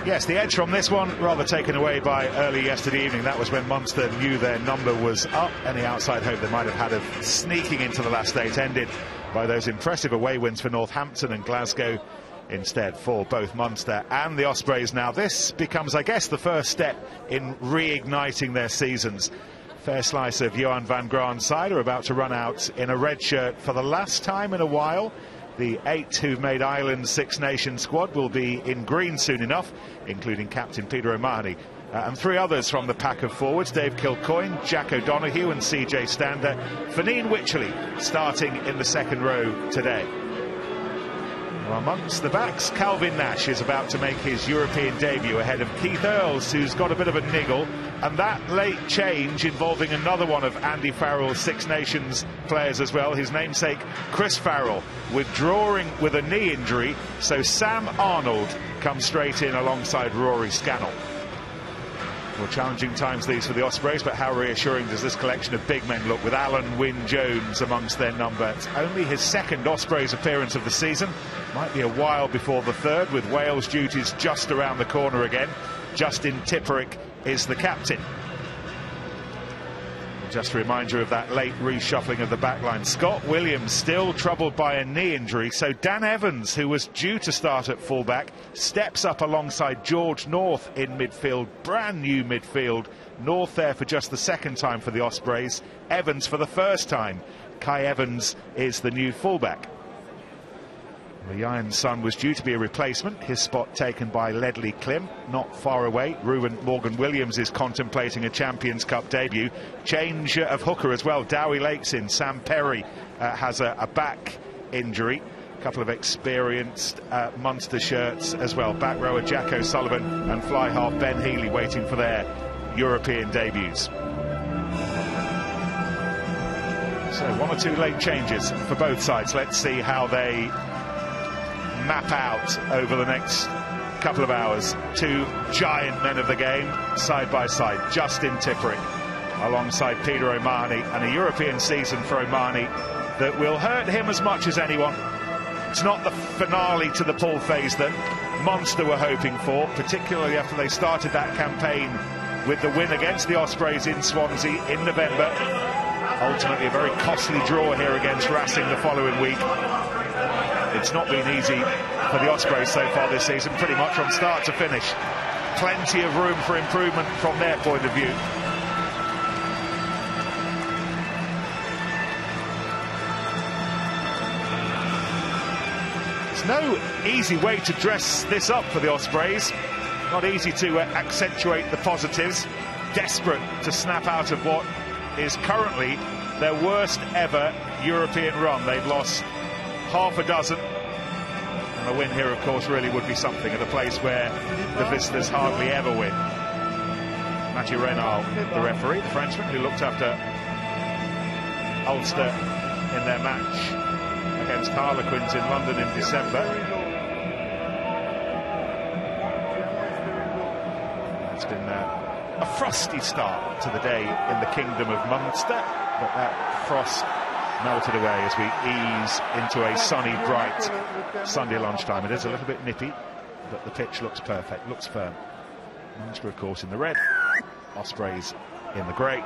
Yes, the edge from this one rather taken away by early yesterday evening. That was when Munster knew their number was up. Any outside hope they might have had of sneaking into the last eight ended by those impressive away wins for Northampton and Glasgow. Instead, for both Munster and the Ospreys now, this becomes, I guess, the first step in reigniting their seasons. Fair slice of Johan van Graan's side are about to run out in a red shirt for the last time in a while. The 8 who've made Ireland's Six Nations squad will be in green soon enough, including captain Peter O'Mahony. And three others from the pack of forwards: Dave Kilcoyne, Jack O'Donoghue and CJ Stander. Fineen Wycherley starting in the second row today. Amongst the backs, Calvin Nash is about to make his European debut ahead of Keith Earls, who's got a bit of a niggle, and that late change involving another one of Andy Farrell's Six Nations players as well, his namesake Chris Farrell, withdrawing with a knee injury, so Sam Arnold comes straight in alongside Rory Scannell. More challenging times these for the Ospreys, but how reassuring does this collection of big men look, with Alan Wynne-Jones amongst their number. It's only his second Ospreys appearance of the season. Might be a while before the third, with Wales duties just around the corner again. Justin Tipperick is the captain. Just a reminder of that late reshuffling of the backline. Scott Williams still troubled by a knee injury, so Dan Evans, who was due to start at fullback, steps up alongside George North in midfield. Brand new midfield. North there for just the second time for the Ospreys, Evans for the first time. Kai Evans is the new fullback. The Iron's son was due to be a replacement, his spot taken by Ledley Klim, not far away. Morgan Williams is contemplating a Champions Cup debut. Change of hooker as well, Dowie Lake's in. Sam Perry has a back injury. A couple of experienced Munster shirts as well. Back rower Jack O'Sullivan and fly half Ben Healy waiting for their European debuts. So one or two late changes for both sides. Let's see how they map out over the next couple of hours. Two giant men of the game side by side. Justin Tipperick alongside Peter O'Mahony, and a European season for O'Mahony that will hurt him as much as anyone. It's not the finale to the pull phase that Munster were hoping for, particularly after they started that campaign with the win against the Ospreys in Swansea in November. Ultimately a very costly draw here against Racing the following week. It's not been easy for the Ospreys so far this season, pretty much from start to finish. Plenty of room for improvement from their point of view. There's no easy way to dress this up for the Ospreys. Not easy to accentuate the positives. Desperate to snap out of what is currently their worst ever European run. They've lost half a dozen, and a win here of course really would be something at a place where the visitors hardly ever win. Mathieu Reynal, the referee, the Frenchman who looked after Ulster in their match against Harlequins in London in December. It's been a frosty start to the day in the kingdom of Munster, but that frost melted away as we ease into a sunny, bright Sunday lunchtime. It is a little bit nippy, but the pitch looks perfect, looks firm. Munster, of course, in the red, Ospreys in the grey,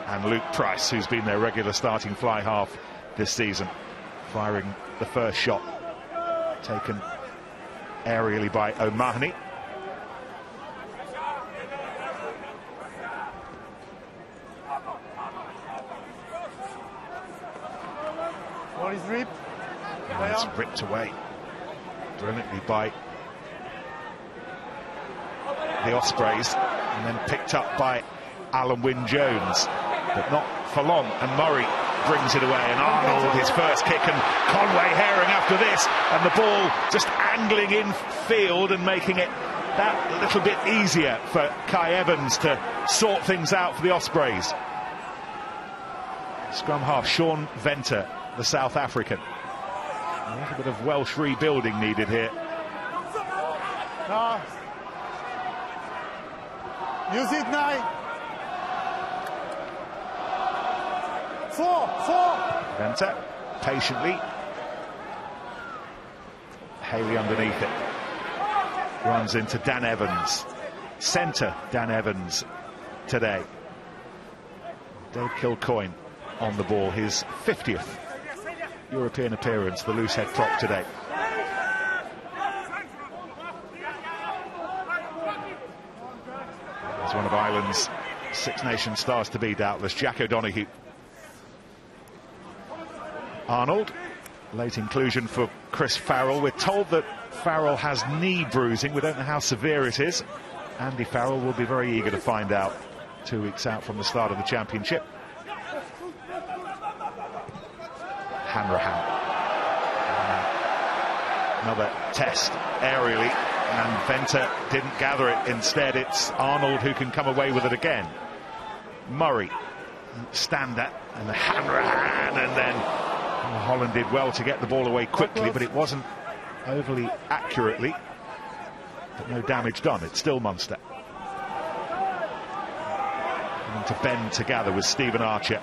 and Luke Price, who's been their regular starting fly half this season, firing the first shot, taken aerially by O'Mahony. And it's ripped away brilliantly by the Ospreys, and then picked up by Alan Wynne-Jones, but not for long, and Murray brings it away, and Arnold his first kick, and Conway Herring after this, and the ball just angling in field and making it that little bit easier for Kai Evans to sort things out for the Ospreys. Scrum half Sean Venter, the South African. A little bit of Welsh rebuilding needed here. Use it now. 4. Venter patiently. Haley underneath it. runs into Dan Evans. Centre Dan Evans today. Dave Kilcoyne on the ball, his 50th European appearance, the loose head prop today. As one of Ireland's Six Nations stars to be, doubtless, Jack O'Donoghue. Arnold, late inclusion for Chris Farrell. We're told that Farrell has knee bruising. We don't know how severe it is. Andy Farrell will be very eager to find out 2 weeks out from the start of the championship. Hanrahan. Another test aerially, and Venter didn't gather it. Instead, it's Arnold who can come away with it again. Murray, Stander, and the Hanrahan, and then Holland did well to get the ball away quickly, but it wasn't overly accurately. But no damage done. It's still Munster. And to bend together with Stephen Archer.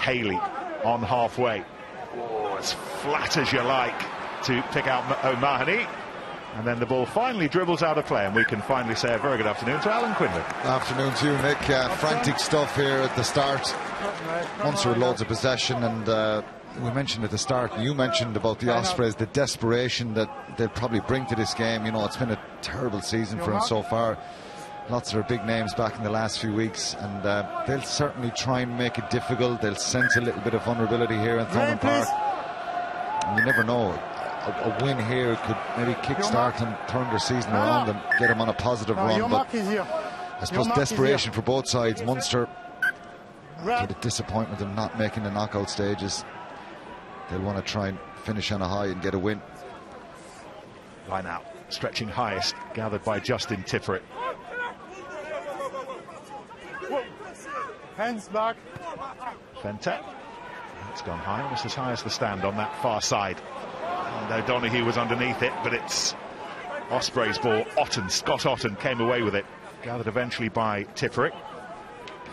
Haley on halfway. Oh, as flat as you like to pick out O'Mahony. And then the ball finally dribbles out of play, and we can finally say a very good afternoon to Alan Quinlan. Afternoon to you, Nick. Frantic stuff here at the start. Munster with loads of possession, and we mentioned at the start, you mentioned about the Ospreys, the desperation that they'll probably bring to this game. You know, it's been a terrible season for them so far. Lots of their big names back in the last few weeks, and they'll certainly try and make it difficult. They'll sense a little bit of vulnerability here in Thomond Park. And you never know, a win here could maybe kick-start and turn their season around and get them on a positive run. But I suppose desperation for both sides. Munster, to the disappointment of not making the knockout stages, they'll want to try and finish on a high and get a win. Line out, stretching highest, gathered by Justin Tipperick. Hands back. Venter. It's gone high, almost as high as the stand on that far side. And O'Donoghue was underneath it, but it's Ospreys' ball. Scott Otten came away with it. Gathered eventually by Tipperick.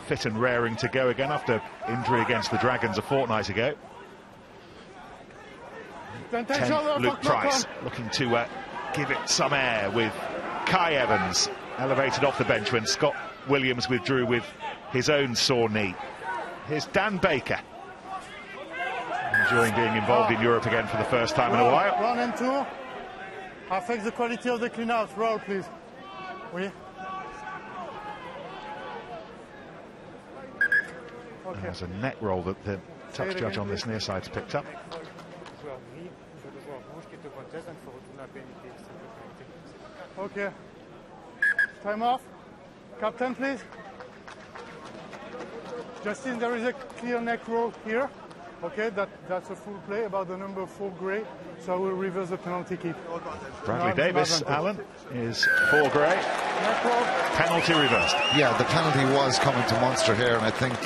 Fit and raring to go again after injury against the Dragons a fortnight ago. 10, Luke Price looking to give it some air with Kai Evans elevated off the bench when Scott Williams withdrew with his own sore knee. Here's Dan Baker, enjoying being involved in Europe again for the first time in a while. 1 and 2 affects the quality of the clean-outs. Roll, please. Oui. Okay. There's a neck roll that the touch judge on this near side's picked up. Okay. Time off. Captain, please. Justin, there is a clear neck roll here. Okay, that's a full play about the number 4 grey, so I will reverse the penalty kick. Bradley Davis, Alan, is 4 grey. Penalty reversed. Yeah, the penalty was coming to Munster here, and I think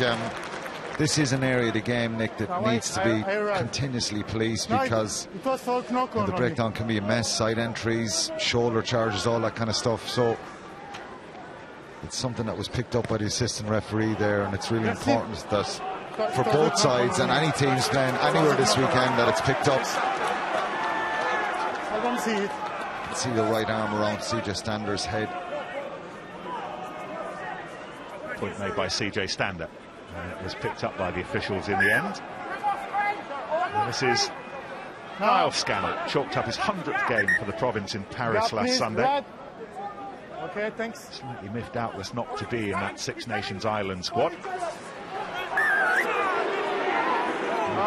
this is an area of the game, Nick, that needs to be continuously policed, because the breakdown can be a mess, side entries, shoulder charges, all that kind of stuff. So it's something that was picked up by the assistant referee there, and it's really important that for both sides and any teams playing anywhere this weekend that it's picked up. I don't see it. You can see the right arm around CJ Stander's head. Point made by CJ Stander. It was picked up by the officials in the end. And this is Niall Scannell, chalked up his 100th game for the province in Paris last Sunday. Okay, thanks. Slightly miffed doubtless not to be in that Six Nations Island squad.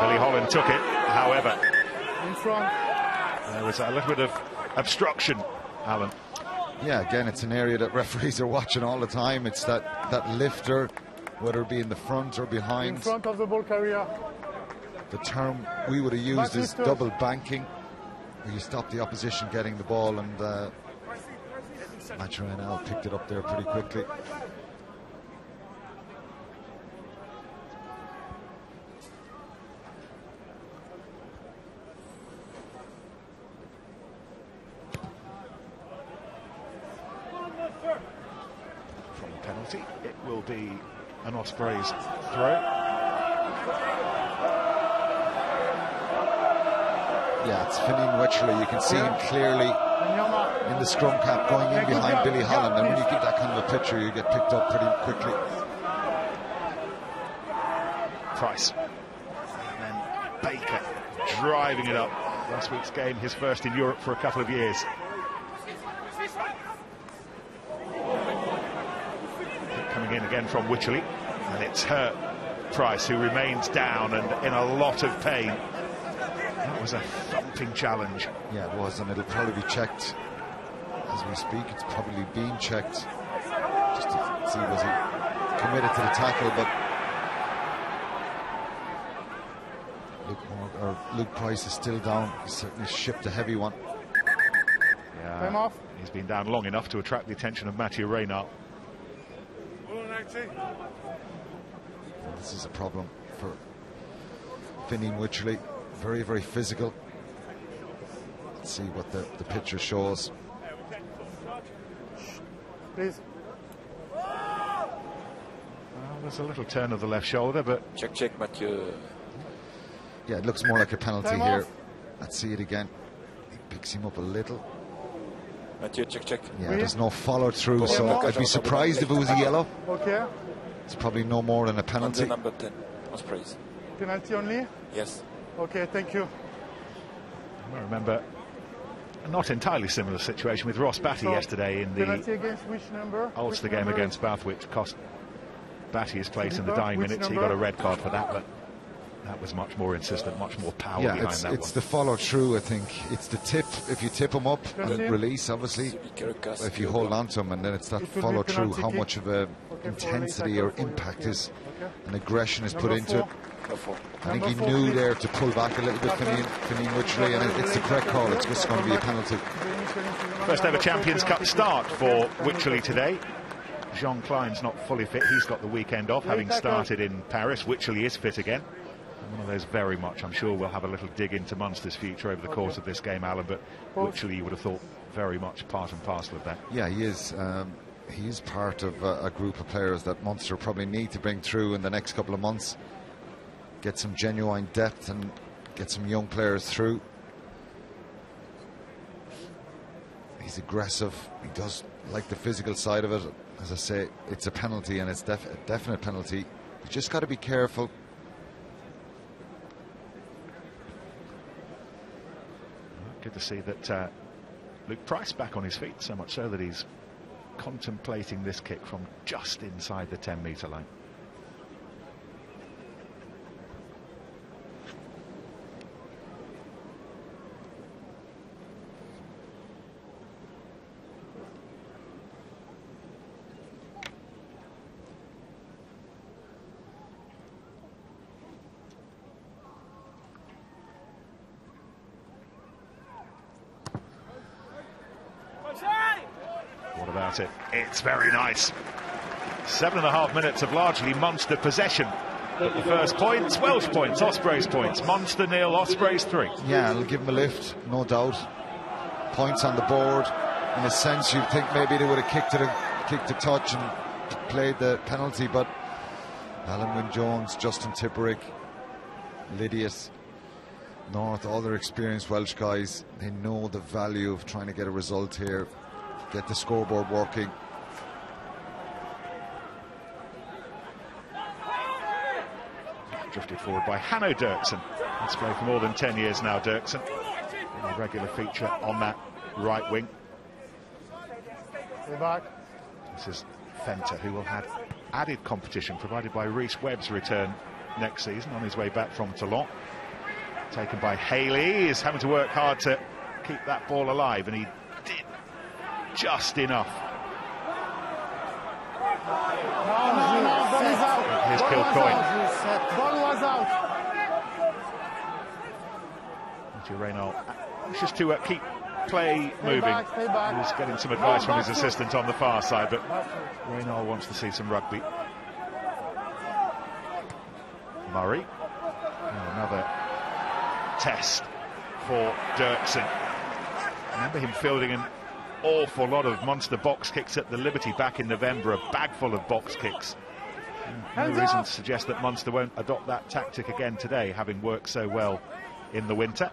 Billy Holland took it, however. In front. There was a little bit of obstruction, Alan. Yeah, again, it's an area that referees are watching all the time. It's that lifter, whether it be in the front or behind. In front of the ball carrier. The term we would have used is double banking, where you stop the opposition getting the ball, and Mathurin picked it up there pretty quickly. From the penalty, it will be an Ospreys throw. Yeah, it's Fineen Wycherley. You can see him clearly in the scrum cap going in behind Billy Holland, and when you get that kind of a picture, you get picked up pretty quickly. Price. And then Baker driving it up. Last week's game, his first in Europe for a couple of years. Coming in again from Wycherley, and it's hurt Price, who remains down and in a lot of pain. That was a thumping challenge. Yeah, it was, and it'll probably be checked as we speak. It's probably being checked just to see was he committed to the tackle, but Luke Price is still down. He's certainly shipped a heavy one. Yeah, he's been down long enough to attract the attention of Mathieu Reynard. This is a problem for Fineen Wycherley. Very, very physical. Let's see what the picture shows. Please. Well, there's a little turn of the left shoulder, but... Check, Mathieu. Yeah, it looks more like a penalty here. Let's see it again. He picks him up a little. Mathieu, check. Yeah, there's no follow through, so I'd be surprised if it was a yellow. Okay. It's probably no more than a penalty. Number 10, Ospreys. Penalty only? Yes. Okay, thank you. I remember a not entirely similar situation with Ross Batty yesterday in the penalty against which number? Ulster game against Bath, which cost Batty his place in the dying minutes. He got a red card for that, but that was much more insistent, much more power behind that one. It's the follow through, I think. It's the tip. If you tip him up and release, obviously, if you hold on to him, and then it's that follow through, how much of a intensity or impact is and aggression is put into it. I think he knew there to pull back a little bit, Fineen Wycherley, and it's the correct call. It's just going to be a penalty. First ever Champions Cup start for Wycherley today. Jean Klein's not fully fit. He's got the weekend off, having started in Paris. Wycherley is fit again. One of those very much, I'm sure we'll have a little dig into Munster's future over the course of this game, Alan, but Wycherley, you would have thought, very much part and parcel of that. Yeah, he is. He is part of a group of players that Munster probably need to bring through in the next couple of months. Get some genuine depth and get some young players through. He's aggressive. He does like the physical side of it. As I say, it's a penalty, and it's a definite penalty. You just got to be careful. Good to see that Luke Price back on his feet, so much so that he's contemplating this kick from just inside the 10-metre line. What about it? It's very nice. 7.5 minutes of largely Munster possession. But the first points, Welsh points, Ospreys points. Munster 0, Ospreys 3. Yeah, it'll give them a lift, no doubt. Points on the board. In a sense, you'd think maybe they would have kicked the touch and played the penalty, but Alan Wynne-Jones, Justin Tipperick, Lydius, North, all their experienced Welsh guys, they know the value of trying to get a result here, get the scoreboard working. Drifted forward by Hanno Dirksen. He's played for more than 10 years now, Dirksen. A regular feature on that right wing. Back. This is Fenter, who will have added competition provided by Rhys Webb's return next season on his way back from Toulon. Taken by Haley. He's having to work hard to keep that ball alive, and he did just enough. No, ball is out. Here's Kilcoyne. Ball was out. Reynald, just to keep play moving. Stay back. He was getting some advice from his assistant on the far side, but Reynald wants to see some rugby. Murray. Oh, another test for Dirksen. Remember him fielding an awful lot of Munster box kicks at the Liberty back in November, a bag full of box kicks. No reason to suggest that Munster won't adopt that tactic again today, having worked so well in the winter.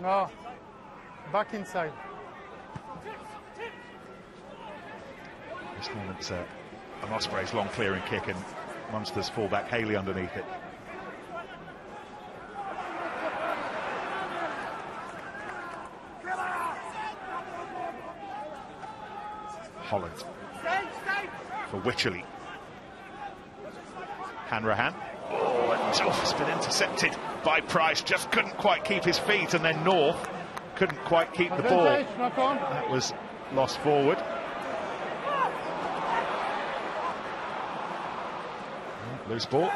No. Back inside. This moment's an Ospreys long clearing kick and Munster's fullback Haley underneath it. Holland for Wycherley. Hanrahan. Oh, and it's been intercepted by Price. Just couldn't quite keep his feet, and then North couldn't quite keep the ball. That was lost forward. Loose ball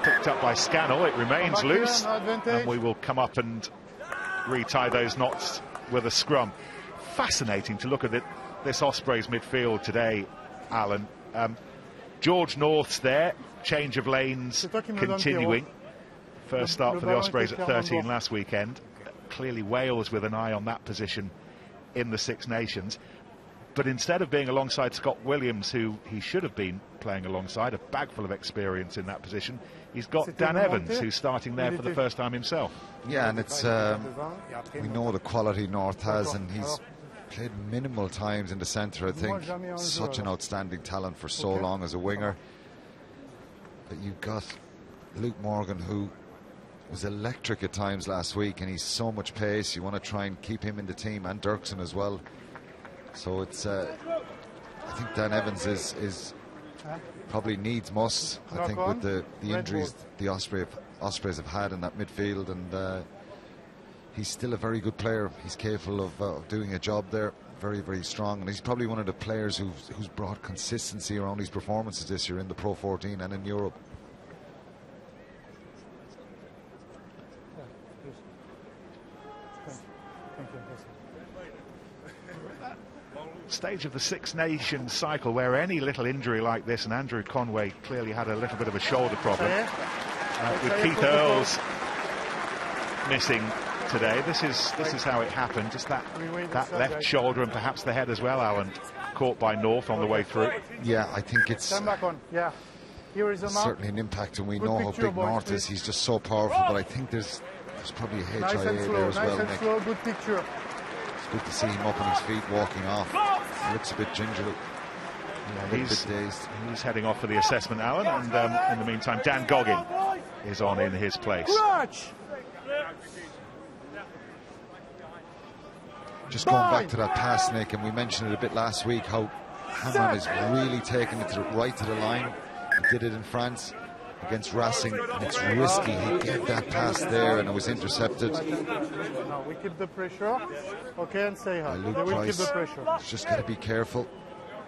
picked up by Scannell. It remains loose, and we will come up and retie those knots with a scrum. Fascinating to look at this Ospreys midfield today, Alan. George North's there, change of lanes continuing. First start for the Ospreys at 13 last weekend. Clearly Wales with an eye on that position in the Six Nations. But instead of being alongside Scott Williams, who he should have been playing alongside, a bag full of experience in that position, he's got Dan Evans, who's starting there for the first time himself. Yeah, and it's we know the quality North has, and he's played minimal times in the centre, I think. Such an outstanding talent for so long as a winger. But you've got Luke Morgan, who was electric at times last week, and he's so much pace. You want to try and keep him in the team, and Dirksen as well. So it's I think Dan Evans is probably needs must, I think, with the injuries the Ospreys have had in that midfield, and he's still a very good player. He's capable of doing a job there, very, very strong, and he's probably one of the players who's brought consistency around his performances this year in the Pro 14 and in Europe. Stage of the Six Nations cycle where any little injury like this, and Andrew Conway clearly had a little bit of a shoulder problem, with Keith Earls missing today. This is how it happened. Just that left shoulder and perhaps the head as well, Alan, caught by North on the way through. Yeah, I think it's certainly an impact, and we know how big North is. He's just so powerful, but I think there's probably a HIA there as well, Nick. Good picture. It's good to see him up on his feet walking off. He looks a bit gingerly. Yeah, he's heading off for the assessment, Alan, and in the meantime Dan Goggin is on in his place. Just going back to that pass, Nick, and we mentioned it a bit last week, how Hamran is really taking it right to the line. He did it in France against Racing, and it's risky. He gave that pass there, and it was intercepted. No, we keep the pressure. Okay, and say hi. Luke Price, keep the pressure. Just got to be careful.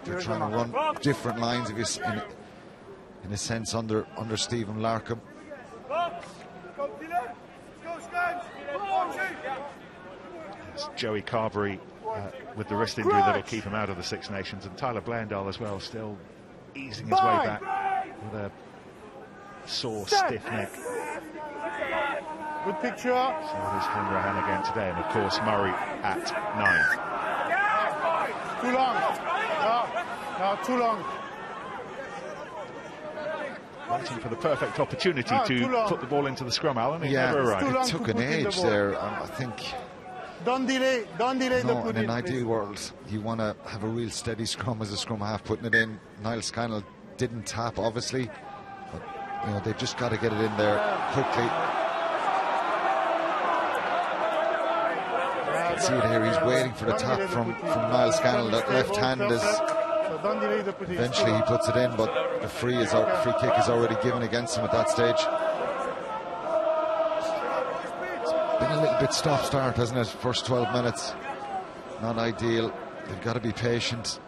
They're trying to run different lines of his, in a sense, under Stephen Larkham. It's Joey Carberry with the wrist injury that'll keep him out of the Six Nations, and Tyler Blandall as well, still easing his way back with a sore, stiff neck. Good picture. So there's Hanrahan again today, and of course Murray at 9. Too long. No, too long. Waiting for the perfect opportunity to put the ball into the scrum, Alan. It never arrived. It took an age there, I think. Don't delay the put in an ideal world, you want to have a real steady scrum as a scrum half putting it in. Niall Scannell didn't tap, obviously, but you know, they've just got to get it in there quickly. You can see it here, he's waiting for the tap from Niall Scannell. That left hand is, eventually he puts it in, but the free kick is already given against him at that stage. Been a little bit stop-start, hasn't it? First 12 minutes, not ideal. They've got to be patient.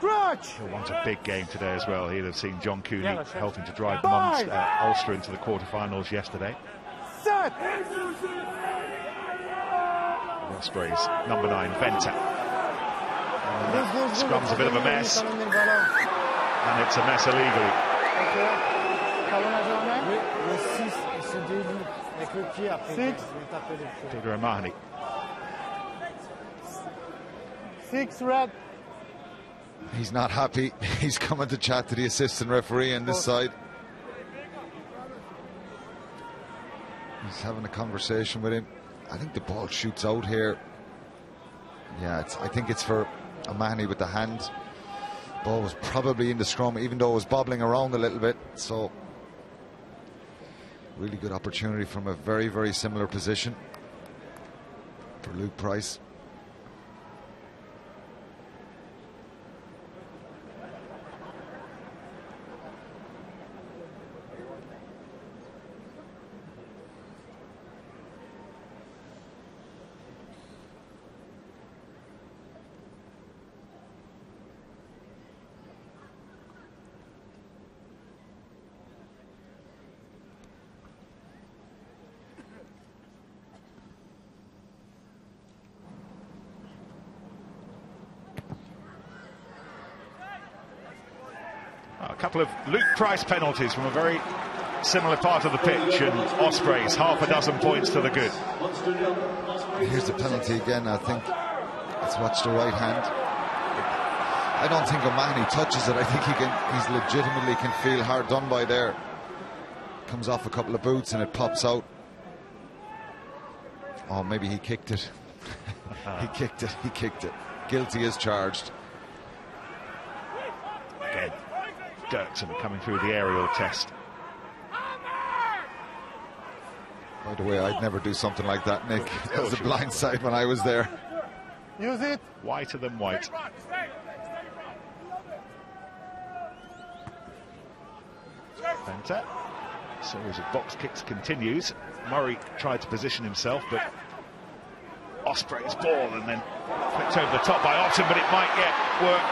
He'll want a big game today as well. He'd have seen John Cooney helping to drive Ulster into the quarterfinals yesterday. The Ospreys, number 9, Venter. Scrum's a bit of a mess, and it's a mess illegally. Peter O'Mahony. 6 red. He's not happy. He's coming to chat to the assistant referee on this side. He's having a conversation with him. I think the ball shoots out here. Yeah, I think it's for O'Mahony with the hand. Ball was probably in the scrum, even though it was bobbling around a little bit. So really good opportunity from a very, very similar position for Luke Price. A couple of Luke Price penalties from a very similar part of the pitch, and Ospreys half a dozen points to the good. Here's the penalty again. I think let's watch the right hand. I don't think O'Mahony touches it. I think he's legitimately can feel hard done by there. Comes off a couple of boots and it pops out. Oh, maybe he kicked it. He kicked it. Guilty as charged. Again, Dirksen coming through the aerial test. By the way, I'd never do something like that, Nick. It was a blind side when I was there. Use it. Whiter than white. Penta. Series of box kicks continues. Murray tried to position himself, but Osprey's ball and then flicked over the top by Otten, but it might yet work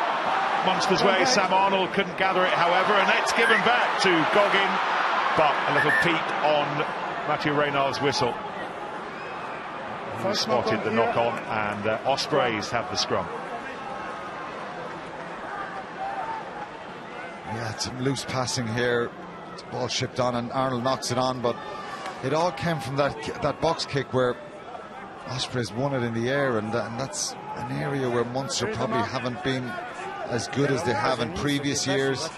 Munster's way. Sam Arnold couldn't gather it, however, and it's given back to Goggin, but a little peep on Mathieu Reynard's whistle. He spotted the knock-on, and Ospreys have the scrum. Yeah, some loose passing here. The ball shipped on and Arnold knocks it on, but it all came from that box kick where Ospreys won it in the air, and that's an area where Munster probably haven't been as good as they have in previous years.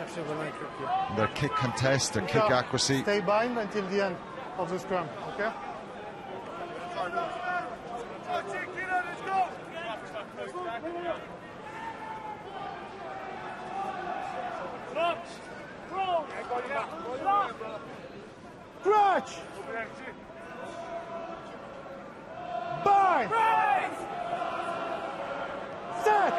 Their kick contest, their kick accuracy. Stay bind until the end of the scrum, okay? Crutch! Bind! Set!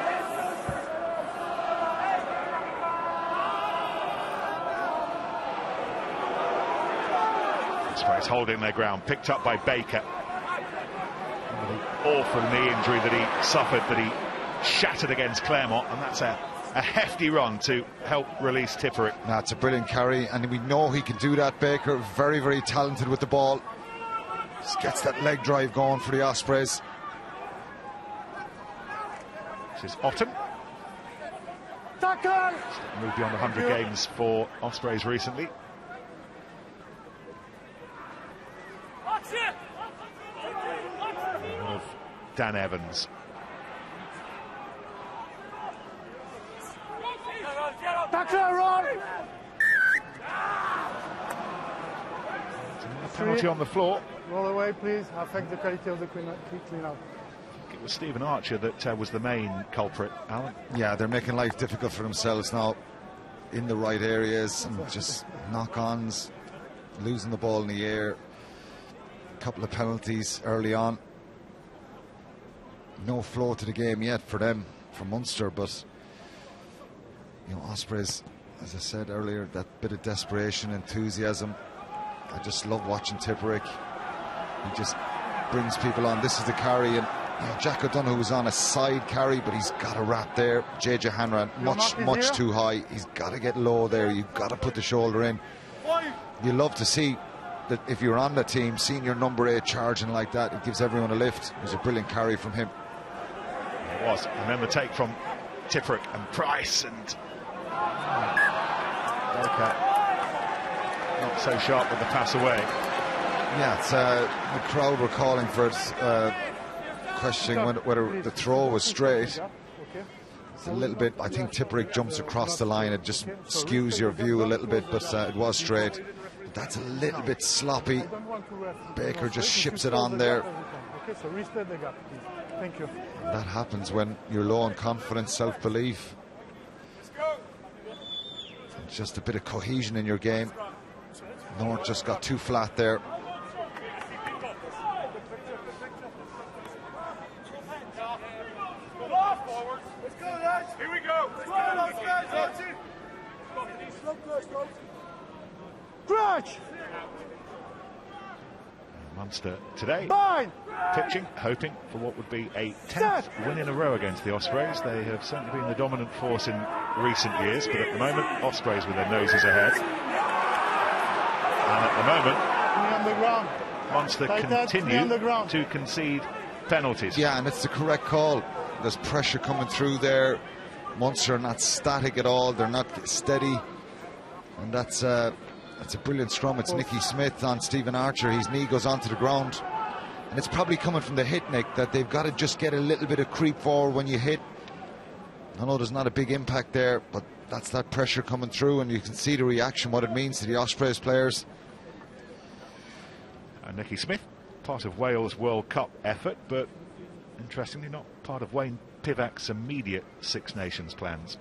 Ospreys holding their ground, picked up by Baker. The awful knee injury that he suffered, that he shattered against Claremont, and that's a hefty run to help release Tipperick. That's a brilliant carry, and we know he can do that. Baker, very, very talented with the ball. Just gets that leg drive going for the Ospreys. This is Otten. Tackle! Moved beyond 100 games for Ospreys recently. Of Dan Evans. Tackle, roll! Penalty on the floor. Roll away, please. Affect the quality of the clean out. It was Stephen Archer that was the main culprit, Alan. Yeah, they're making life difficult for themselves now in the right areas, and just knock-ons, losing the ball in the air. A couple of penalties early on. No flow to the game yet for them, for Munster, but you know, Ospreys, as I said earlier, that bit of desperation, enthusiasm. I just love watching Tipperick. He just brings people on. This is the carry, and you know, Jack O'Donoghue was on a side carry, but he's got a wrap there. JJ Hanrahan much too high. He's got to get low there. You've got to put the shoulder in. You love to see that if you're on the team, seeing your number 8 charging like that, it gives everyone a lift. It was a brilliant carry from him. It was. And then the take from Tipperick and Price, and not so sharp with the pass away. Yeah, it's, the crowd were calling for it, questioning whether the throw was straight. It's a little bit, I think Tipperick jumps across the line. It just skews your view a little bit, but it was straight. But that's a little bit sloppy. Baker just ships it on there. Okay, so respect the gap, please. Thank you. That happens when you're low on confidence, self-belief. Just a bit of cohesion in your game. North just got too flat there. Here we go. Crutch! Munster today Bind! pitching, hoping for what would be a 10th win in a row against the Ospreys. They have certainly been the dominant force in recent years, but at the moment, Ospreys with their noses ahead. And at the moment, on the ground. Munster Like that, continue the ground. to concede penalties. Yeah, and it's the correct call. There's pressure coming through there. Munster are not static at all. They're not steady. And that's a brilliant scrum. It's Nicky Smith on Stephen Archer. His knee goes onto the ground. And it's probably coming from the hit, Nick, that they've got to just get a little bit of creep forward when you hit. I know there's not a big impact there, but that's that pressure coming through, and you can see the reaction, what it means to the Ospreys players. Nicky Smith, part of Wales World Cup effort, but interestingly not part of Wayne Pivac's immediate Six Nations plans.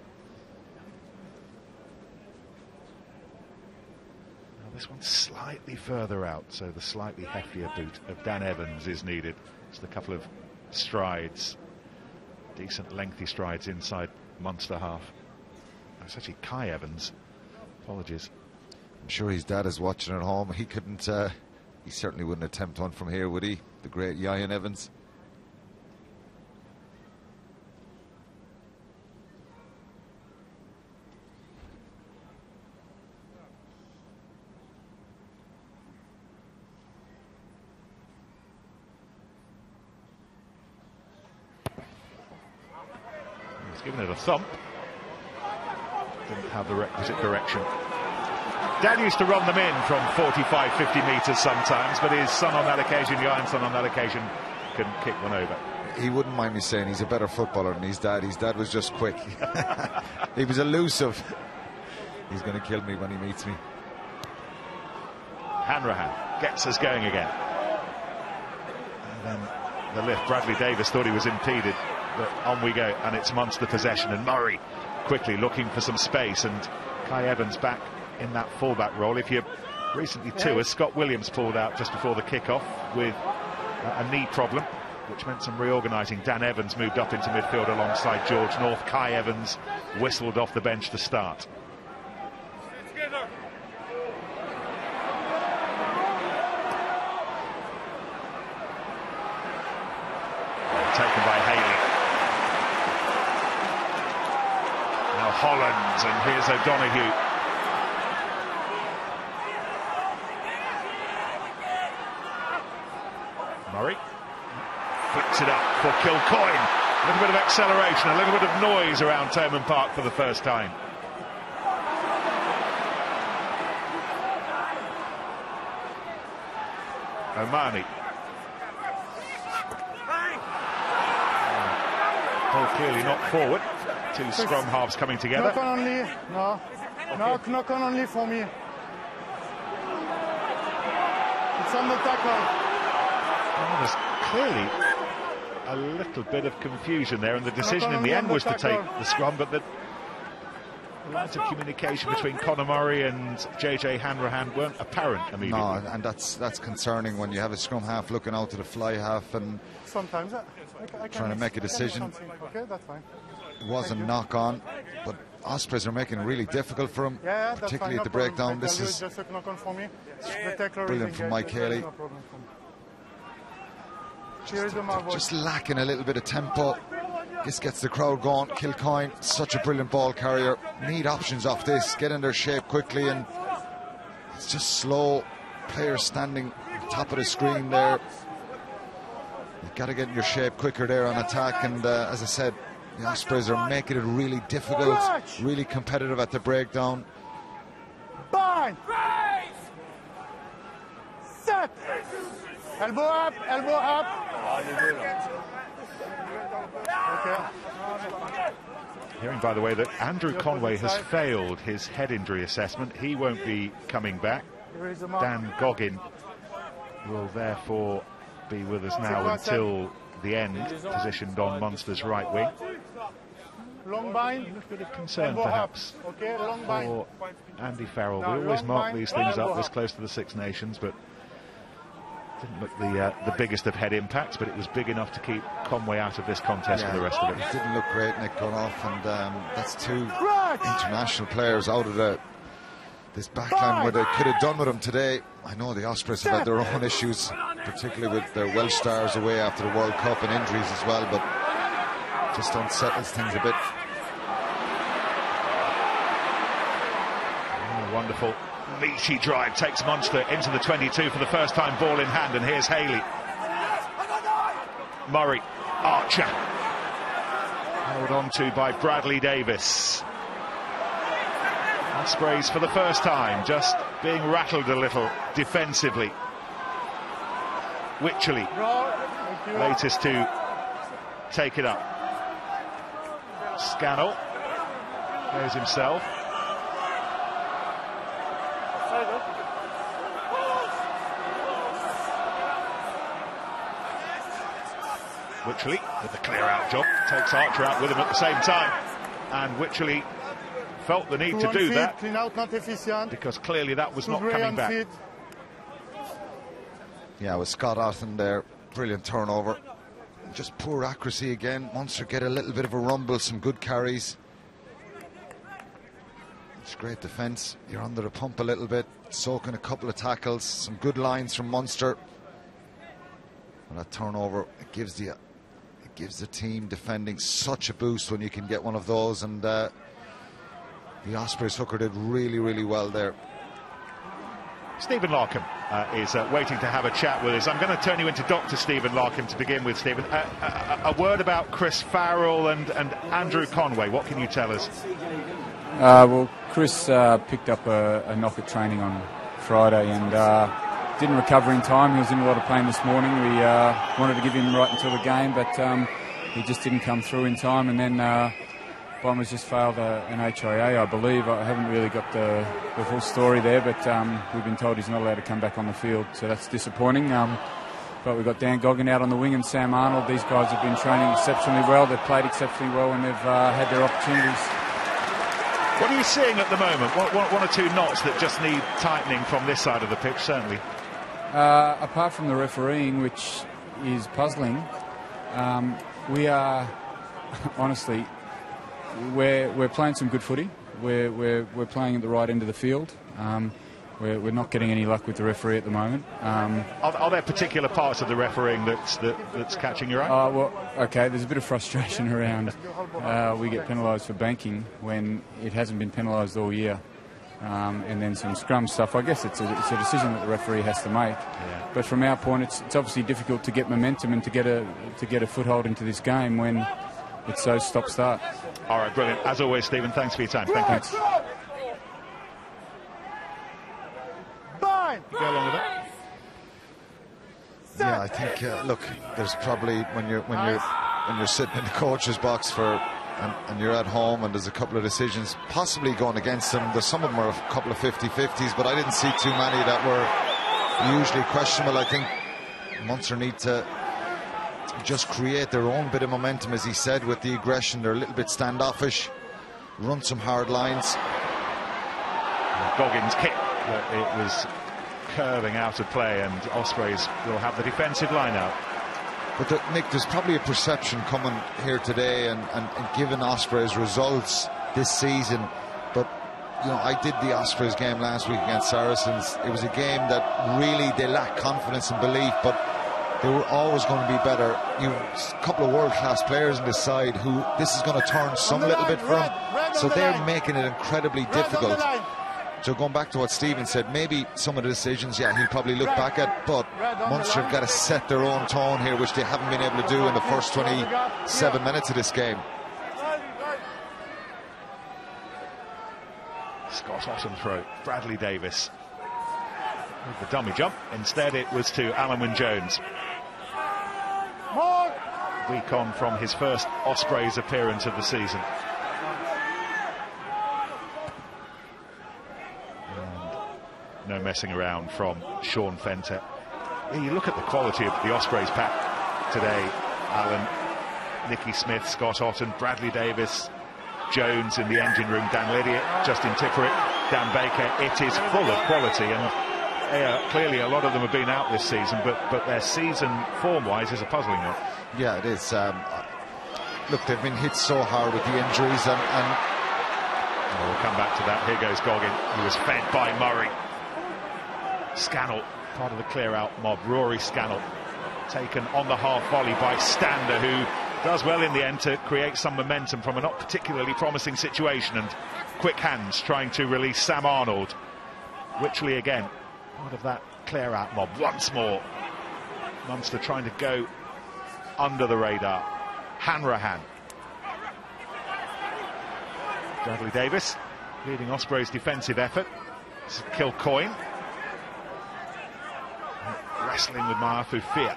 Now this one's slightly further out, so the slightly heftier boot of Dan Evans is needed. Just a couple of strides, decent lengthy strides inside Munster half. That's actually Kai Evans. Apologies. I'm sure his dad is watching at home. He couldn't, he certainly wouldn't attempt one from here, would he? The great Ian Evans. He's given it a thump. Didn't have the requisite direction. Dad used to run them in from 45, 50 metres sometimes, but his son on that occasion, Ian's son on that occasion, couldn't kick one over. He wouldn't mind me saying he's a better footballer than his dad. His dad was just quick. He was elusive. He's going to kill me when he meets me. Hanrahan gets us going again. And then the lift. Bradley Davis thought he was impeded, but on we go, and it's Munster possession, and Murray quickly looking for some space, and Kai Evans back in that fullback role. If you recently too, as Scott Williams pulled out just before the kickoff with a knee problem, which meant some reorganising. Dan Evans moved up into midfield alongside George North. Kai Evans whistled off the bench to start. Taken by Haley. Now Holland, and here's O'Donoghue. Murray flicks it up for Kilcoyne. A little bit of acceleration, a little bit of noise around Thomond Park for the first time. Omani. Ball clearly not forward. Two scrum halves coming together. Knock on only. No. Okay. Knock on only for me. It's on the tackle. Oh, there's clearly a little bit of confusion there, and the decision in the end was to take the scrum, but the lines of communication between Conor Murray and JJ Hanrahan weren't apparent immediately. No, and that's concerning when you have a scrum half looking out to the fly half and sometimes I trying to make a decision. Okay, that's fine. It was a knock on, but Ospreys are making it really difficult for him, particularly at the breakdown. This is just a knock on for me. brilliant from Mike Haley. Just lacking a little bit of tempo. This gets the crowd going. Kilcoyne, such a brilliant ball carrier. Need options off this. Get in their shape quickly, and it's just slow. Players standing on the top of the screen there. You've got to get in your shape quicker there on attack, and as I said, the Ospreys are making it really difficult, really competitive at the breakdown. Bind! Set! Elbow up, elbow up. Okay. Hearing, by the way, that Andrew Conway has failed his head injury assessment. He won't be coming back. Dan Goggin will therefore be with us now until the end, positioned on Munster's right wing. Long bind. A little bit of concern perhaps Okay, long bind. for Andy Farrell. No, We always long mark bind, these things elbow up this up. close to the Six Nations, but didn't look the biggest of head impacts, but it was big enough to keep Conway out of this contest for the rest of it. It didn't look great, Nick, going off, and that's two international players out of this backline where they could have done with him today. I know the Ospreys have had their own issues, particularly with their Welsh stars away after the World Cup and injuries as well, but just unsettles things a bit. Oh, wonderful meaty drive takes Munster into the 22 for the first time, ball in hand, and here's Haley. Murray, Archer, held on to by Bradley Davis. Ospreys for the first time just being rattled a little defensively. Wycherley, latest to take it up. Scannell goes himself. Wycherley with the clear out job, takes Archer out with him at the same time, and Wycherley felt the need to do that clean out, not efficient. because clearly that was not coming back. Yeah, with Scott Arthur there, brilliant turnover. Just poor accuracy again. Munster get a little bit of a rumble, some good carries. It's great defence. You're under the pump a little bit, soaking a couple of tackles, some good lines from Munster. And that turnover, it gives the team defending such a boost when you can get one of those, and the Ospreys hooker did really, really well there. Stephen Larkham is waiting to have a chat with us. I'm going to turn you into Dr. Stephen Larkham to begin with, Stephen. A word about Chris Farrell and Andrew Conway. What can you tell us? Well, Chris picked up a knock at training on Friday and didn't recover in time. He was in a lot of pain this morning. We wanted to give him right until the game, but he just didn't come through in time. And then Bombers just failed an HIA, I believe. I haven't really got the full story there, but we've been told he's not allowed to come back on the field, so that's disappointing. But we've got Dan Goggin out on the wing and Sam Arnold. These guys have been training exceptionally well. They've played exceptionally well and they've had their opportunities. What are you seeing at the moment? One or two knots that just need tightening from this side of the pitch, certainly. Apart from the refereeing, which is puzzling, we are honestly we're playing some good footy. We're playing at the right end of the field. We're not getting any luck with the referee at the moment. Are there particular parts of the refereeing that's catching your eye? Well, okay, there's a bit of frustration around we get penalised for banking when it hasn't been penalised all year. And then some scrum stuff. I guess it's a decision that the referee has to make. Yeah. But from our point, it's obviously difficult to get momentum and to get a foothold into this game when it's so stop-start. All right, brilliant. As always, Stephen, thanks for your time. Thanks. You go along with that? Yeah, I think look, there's probably when you're sitting in the coach's box and you're at home and there's a couple of decisions possibly going against them. There's some of them are a couple of 50-50s, but I didn't see too many that were usually questionable. I think Munster need to just create their own bit of momentum, as he said, with the aggression. They're a little bit standoffish, run some hard lines. Goggins' kick, it was curving out of play, and Ospreys will have the defensive line out. But Nick, there's probably a perception coming here today and given Ospreys results this season. But you know, I did the Ospreys game last week against Saracens. It was a game that really they lacked confidence and belief, but they were always going to be better. You've a couple of world-class players in this side who this is going to turn some little bit for them. So they're making it incredibly difficult. So going back to what Stephen said, maybe some of the decisions, yeah, he'll probably look back at, but Munster have got to set their own tone here, which they haven't been able to do in the first 27 minutes of this game. Scott Otten throw, Bradley Davis with the dummy jump. Instead it was to Alan Wynne-Jones. Week on from his first Ospreys appearance of the season. And no messing around from Sean Fenter. You look at the quality of the Ospreys pack today, Alan. Nicky Smith, Scott Otten, Bradley Davis, Jones in the engine room, Dan Lydiate, Justin Tipperick, Dan Baker. It is full of quality, and clearly a lot of them have been out this season, but their season form-wise is a puzzling one. Yeah, it is. Look, they've been hit so hard with the injuries, and we'll come back to that. Here goes Goggin, who was fed by Murray. Scannell, part of the clear-out mob. Rory Scannell, taken on the half volley by Stander, who does well in the end to create some momentum from a not particularly promising situation, and quick hands trying to release Sam Arnold. Wycherley again, part of that clear-out mob once more. Munster trying to go under the radar. Hanrahan. Bradley Davis leading Ospreys' defensive effort. This is Kilcoyne. Wrestling with Maafu Fia.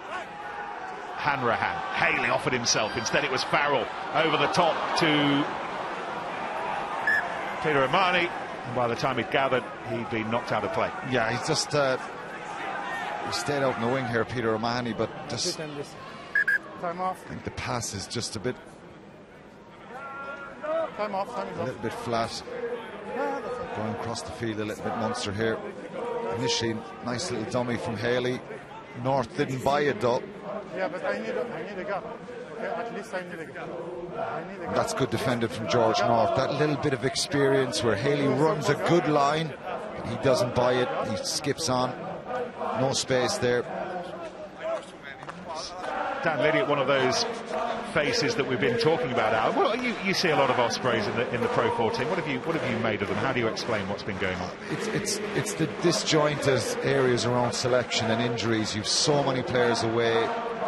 Hanrahan. Haley offered himself. Instead it was Farrell over the top to Peter O'Mahony. And by the time he'd gathered, he'd been knocked out of play. Yeah, he's just he stayed out in the wing here, Peter O'Mahony, but just Time off. I think the pass is just a bit Time off. a little bit flat. Going across the field a little bit. Munster here. Initially, nice little dummy from Haley. North didn't buy it though. Yeah, but I need a gap. Okay, at least I need a gap. That's good defended from George North. That little bit of experience where Haley runs a good line, but he doesn't buy it. He skips on. No space there. Dan Lydiate, one of those faces that we've been talking about, Al. Well, you see a lot of Ospreys in the Pro 14. What have you made of them? How do you explain what's been going on? It's the disjointed areas around selection and injuries. You've so many players away.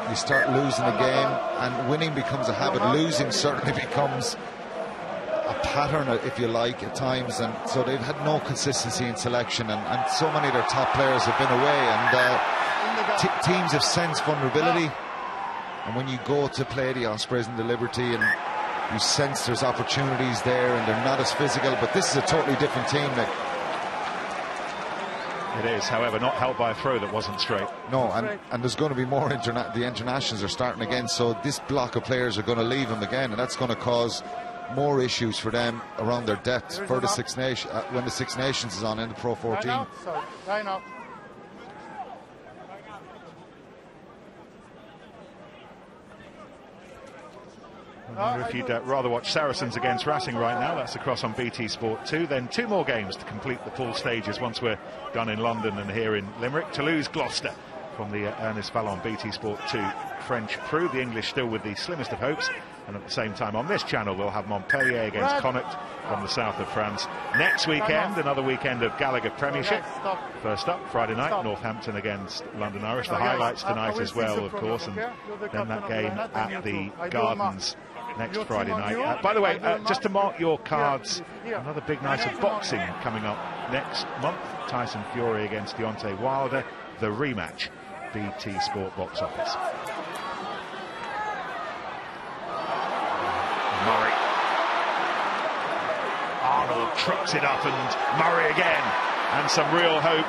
You start losing the game, and winning becomes a habit. Losing certainly becomes a pattern, if you like, at times. And so they've had no consistency in selection, and so many of their top players have been away, and teams have sensed vulnerability. And when you go to play the Ospreys and the Liberty, and you sense there's opportunities there, and they're not as physical, but this is a totally different team, Nick. It is, however, not helped by a throw that wasn't straight. No, and there's going to be more. The internationals are starting again, so this block of players are going to leave them again, and that's going to cause more issues for them around their depth for the Six Nations when the Six Nations is on in the Pro 14. Line up. I wonder if you'd rather watch Saracens against Racing right now. That's across on BT Sport 2. Then two more games to complete the pool stages once we're done in London and here in Limerick. Toulouse, Gloucester from the Ernest Vallon BT Sport 2 French crew. The English still with the slimmest of hopes. And at the same time on this channel we'll have Montpellier against Connacht from the south of France. Next weekend, another weekend of Gallagher Premiership. First up, Friday night, Northampton against London Irish. The highlights tonight as well, of course, and then that game at the Gardens next Friday night. By the way, just to mark your cards, another big night of boxing coming up next month. Tyson Fury against Deontay Wilder, the rematch, BT Sport box office. Murray. Arnold trucks it up, and Murray again. And some real hope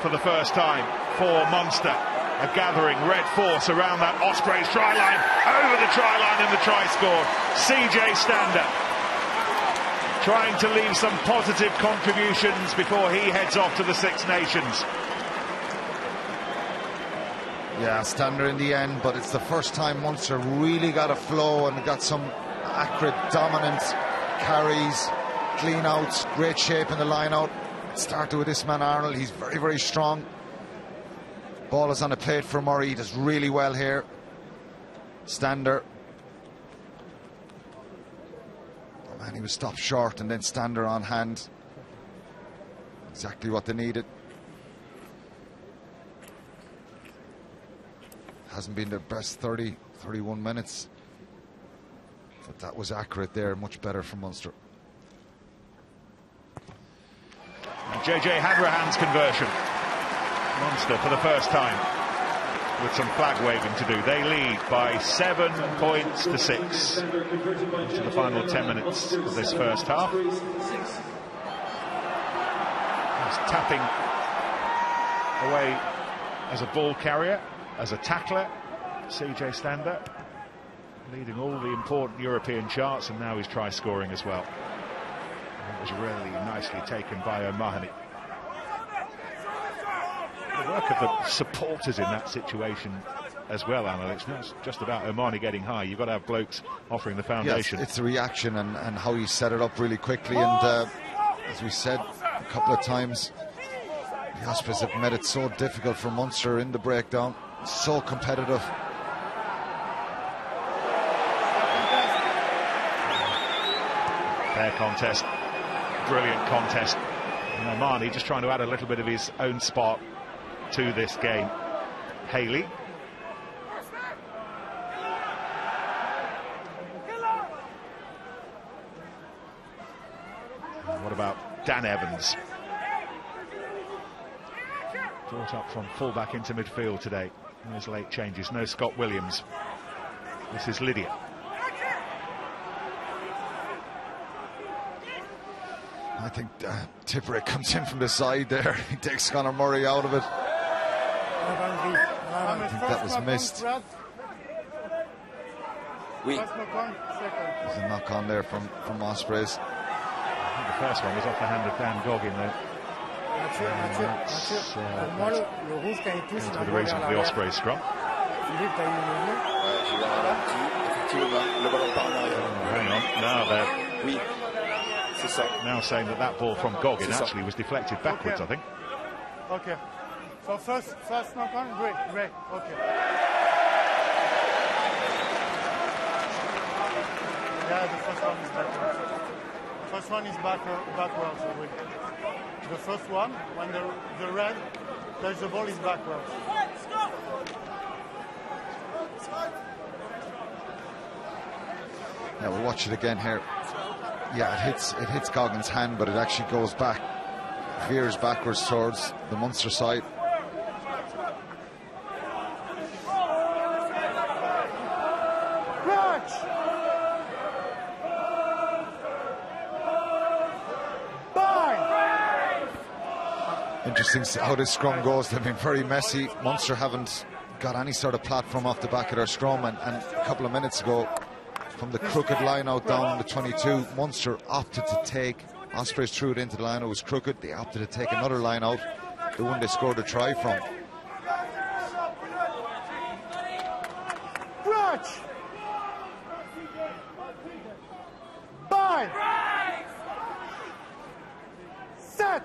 for the first time for Munster. A gathering red force around that Ospreys try line, over the try line, and the try scored. CJ Stander trying to leave some positive contributions before he heads off to the Six Nations. Yeah, Stander in the end, but it's the first time Munster really got a flow and got some accurate, dominant carries, clean outs, great shape in the line out. It started with this man Arnold. He's very, very strong. Ball is on the plate for Murray. He does really well here. Stander. Oh man, he was stopped short, and then Stander on hand. Exactly what they needed. Hasn't been their best 31 minutes. But that was accurate there, much better from Munster. JJ Hanrahan's conversion. Munster for the first time with some flag waving to do. They lead by 7 points to 6 into the final 10 minutes of this first half. Just tapping away as a ball carrier, as a tackler. CJ Stander leading all the important European charts, and now he's try-scoring as well. That was really nicely taken by O'Mahony. The work of the supporters in that situation as well, Alan. It's not just about O'Mahony getting high. You've got to have blokes offering the foundation. Yes, it's the reaction and how he set it up really quickly. And as we said a couple of times, the Ospreys have made it so difficult for Munster in the breakdown. So competitive. Fair contest. Brilliant contest. And O'Mahony just trying to add a little bit of his own spark to this game. Haley. And what about Dan Evans? Brought up from fullback into midfield today. Those late changes. No Scott Williams. This is Lydia. I think Tipperick comes in from the side there. He takes Conor Murray out of it. I think that was missed. Oui. There's a knock on there from Ospreys. I think the first one was off the hand of Dan Goggin, though. That's the reason for the Ospreys scrum. Hang on, now saying that ball from Goggin actually was deflected backwards, I think. Okay. So first knock on, great, okay. Yeah, the first one is backwards. First one is backwards already. The first one, when the red touches the ball, is backwards. Yeah, we'll watch it again here. Yeah, it hits Goggin's hand, but it actually goes back, veers backwards towards the Munster side. Interesting how this scrum goes. They've been very messy. Munster haven't got any sort of platform off the back of their scrum, and a couple of minutes ago, from the crooked line out down the 22, Munster opted to take, Ospreys threw it into the line, it was crooked, they opted to take another line out, the one they scored a try from. Crutch! Bind! Set!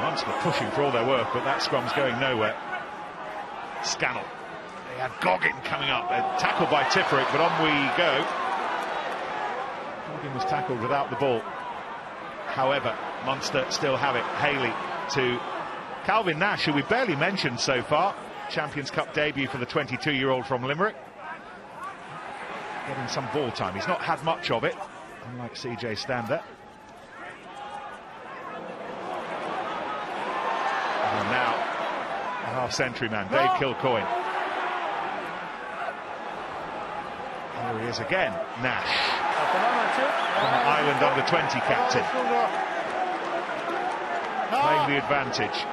Munster pushing for all their work, but that scrum's going nowhere. Scannell. They had Goggin coming up, tackled by Tipperick, but on we go. Goggin was tackled without the ball. However, Munster still have it. Haley to Calvin Nash, who we barely mentioned so far. Champions Cup debut for the 22-year-old from Limerick. Getting some ball time. He's not had much of it, unlike CJ Stander. And now, a half-century man, Dave Kilcoyne. Here he is again, Nash. From Ireland under-20 captain. Playing the advantage.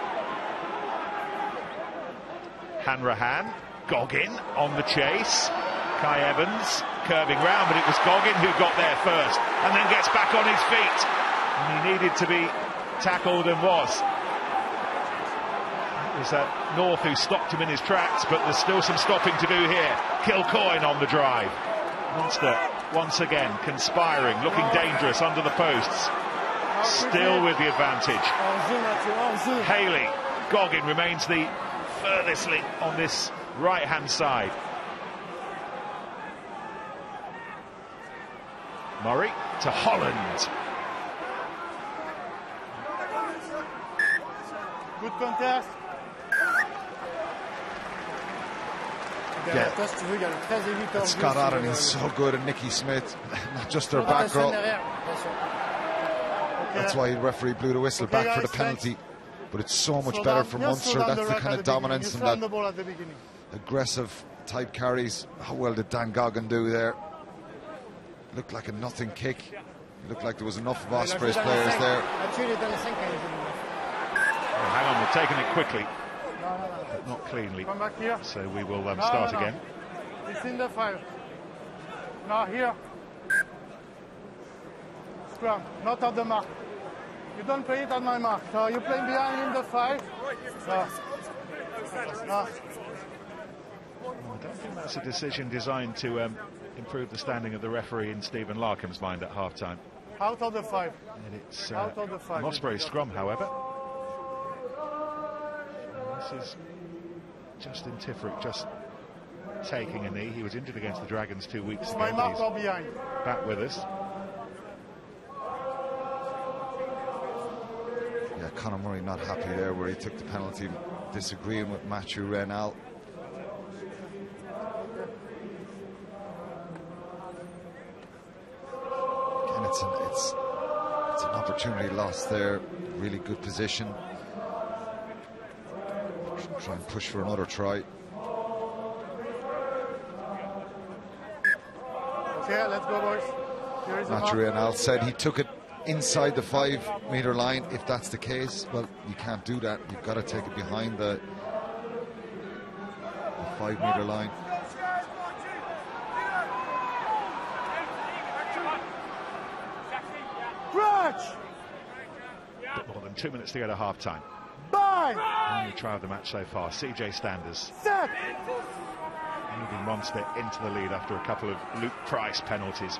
Hanrahan, Goggin on the chase. Kai Evans curving round, but it was Goggin who got there first and then gets back on his feet. And he needed to be tackled and was. It was North who stopped him in his tracks, but there's still some stopping to do here. Kilcoyne on the drive. Munster once again conspiring, looking dangerous under the posts. Still with the advantage. Haley, Goggin remains the furthest link on this right-hand side. Murray to Holland. Good contest. Yeah, Scott Allen is so good, and Nicky Smith, not just their back row. That's why the referee blew the whistle back for the penalty. But it's so much better for Munster. That's the kind of dominance and that aggressive type carries. How well did Dan Goggin do there? Looked like a nothing kick. It looked like there was enough of Ospreys players there. Oh, hang on, we're taking it quickly, but not cleanly. Come back here. So we will start again. It's in the 5. Now here. Scrum, not at the mark. You don't play it at my mark. So you play behind in the 5. No. I don't think that's a decision designed to improve the standing of the referee in Stephen Larkham's mind at half-time. Out of the 5. And it's Out of the 5. an Osprey scrum, however. This is Justin Tifferick just taking a knee. He was injured against the Dragons 2 weeks ago. My mark or behind. Back with us. Yeah, Conor Murray not happy there where he took the penalty, disagreeing with Mathieu Reynal. Again, it's an opportunity lost there. Really good position. Try and push for another try. Okay, let's go, boys. Here is Mathieu Reynal said he took it inside the 5-metre line. If that's the case, well, you can't do that. You've got to take it behind the 5-metre line. Bit more than 2 minutes to go to half-time. Only try of the match so far. CJ Standers moving Munster into the lead after a couple of Luke Price penalties.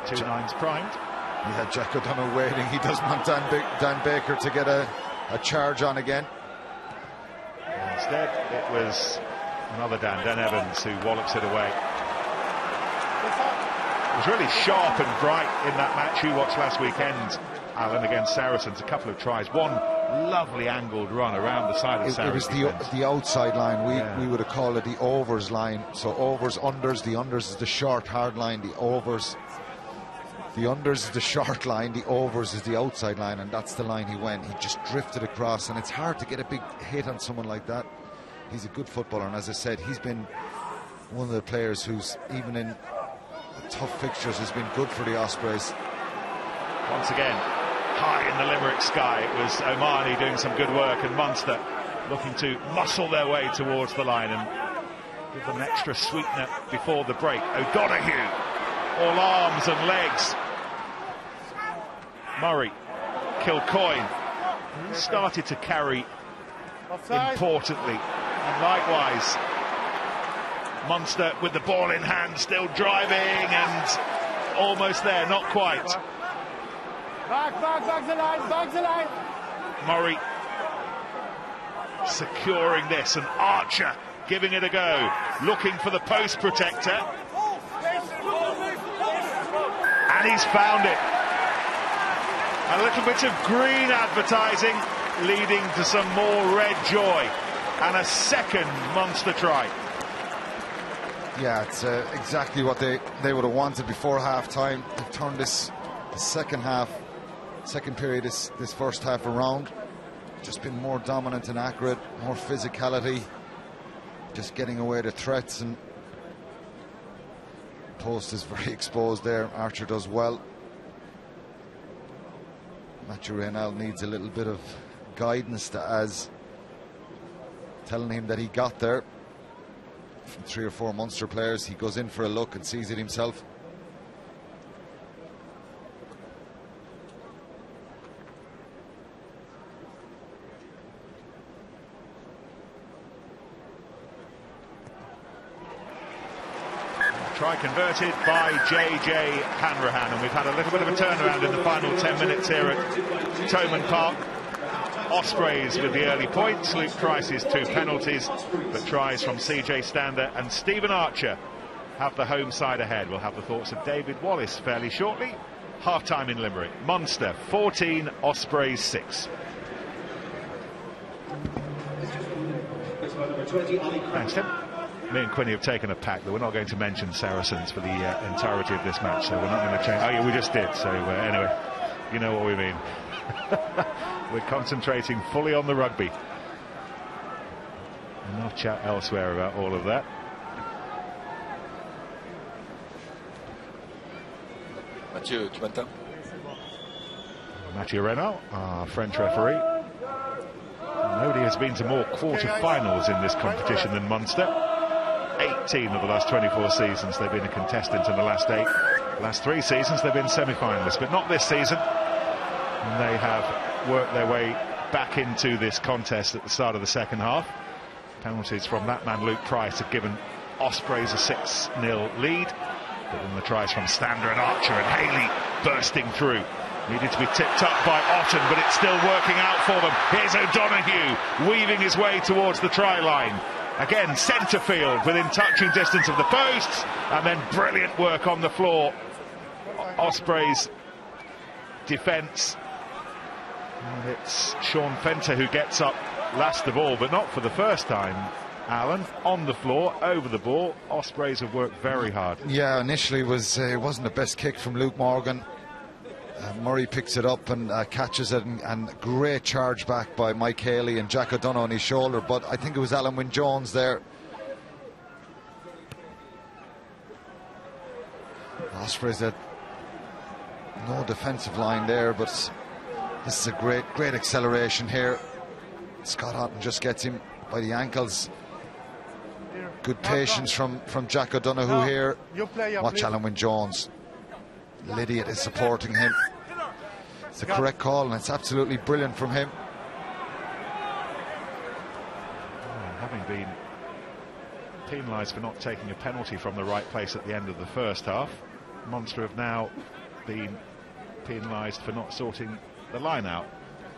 Two lines primed. Yeah, Jack O'Donnell waiting. He doesn't want Dan Baker to get a charge on again. Instead, it was another Dan Evans, who wallops it away. It was really sharp and bright in that match you watched last weekend, Alan, against Saracens. A couple of tries, one lovely angled run around the side of Saracens. It was the outside line. We would have called it the overs line. So overs, unders. The unders is the short, hard line. The overs, the unders is the short line. The overs is the outside line, and that's the line he went. He just drifted across, and it's hard to get a big hit on someone like that. He's a good footballer, and as I said, he's been one of the players who's, even in tough fixtures, has been good for the Ospreys. Once again, high in the Limerick sky, it was O'Mahony doing some good work, and Munster looking to muscle their way towards the line and give them an extra sweetener before the break. O'Donoghue, all arms and legs. Murray, Kilcoyne, he started to carry importantly, and likewise Munster with the ball in hand, still driving and almost there, not quite. Back the line. Murray securing this, and Archer giving it a go, looking for the post protector, and he's found it. A little bit of green advertising leading to some more red joy, and a second Munster try. Yeah, it's exactly what they would have wanted before half-time. They've turned this second period, this first half around. Just been more dominant and accurate, more physicality, just getting away the threats, and post is very exposed there. Archer does well. Mathieu Reynal needs a little bit of guidance as telling him that he got there from 3 or 4 Munster players. He goes in for a look and sees it himself. Try converted by JJ Hanrahan, and we've had a little bit of a turnaround in the final 10 minutes here at Thomond Park. Ospreys with the early points, Luke Price's 2 penalties, but tries from CJ Stander and Stephen Archer have the home side ahead. We'll have the thoughts of David Wallace fairly shortly. Half-time in Limerick. Munster 14, Ospreys 6. Thanks, Tim. Me and Quinny have taken a pact that we're not going to mention Saracens for the entirety of this match, so we're not going to change. Oh yeah, we just did, so anyway, you know what we mean. We're concentrating fully on the rugby. Enough chat elsewhere about all of that. Mathieu, tu m'entends? Mathieu Renaud, our French referee. Nobody has been to more quarter-finals in this competition than Munster. 18 of the last 24 seasons they've been a contestant in the last 8. Last 3 seasons they've been semi-finalists, but not this season. And they have worked their way back into this contest at the start of the second half. Penalties from that man Luke Price have given Ospreys a 6-0 lead. But then the tries from Stander and Archer and Haley bursting through. Needed to be tipped up by Otten, but it's still working out for them. Here's O'Donoghue weaving his way towards the try line. Again, centre field within touching distance of the posts, and then brilliant work on the floor. Ospreys defence. And it's Sean Fenter who gets up last of all, but not for the first time. Alan, on the floor, over the ball. Ospreys have worked very hard. Yeah, initially it wasn't the best kick from Luke Morgan. Murray picks it up and catches it, and great charge back by Mike Haley and Jack O'Donoghue on his shoulder, but I think it was Alan Wynne-Jones there. Ospreys had no defensive line there, but this is a great acceleration here. Scott Otten just gets him by the ankles. Good patience from Jack O'Donoghue here. Watch Alan Wynne-Jones. Lydiate is supporting him. It's the correct call, and it's absolutely brilliant from him. Having been penalised for not taking a penalty from the right place at the end of the first half, Munster have now been penalised for not sorting the line out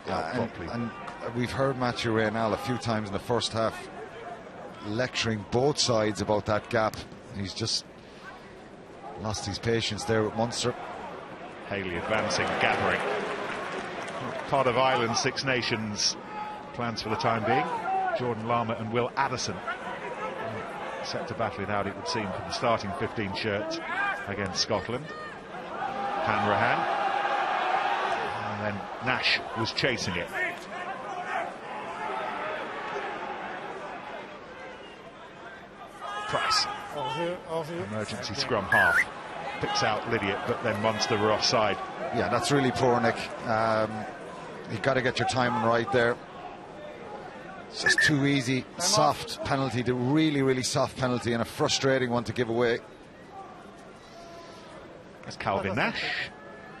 properly. And we've heard Mathieu Reynal a few times in the first half lecturing both sides about that gap. He's just lost his patience there with Munster. Haley advancing, gathering. Part of Ireland's Six Nations plans for the time being. Jordan Lama and Will Addison set to battle it out, it would seem, for the starting 15 shirts against Scotland. Hanrahan. And then Nash was chasing it. Price. Emergency scrum half. Picks out Lydiate, but then Munster were offside. Yeah, that's really poor, Nick. You've got to get your timing right there. It's just too easy. Soft penalty, the really soft penalty, and a frustrating one to give away. That's Calvin Nash.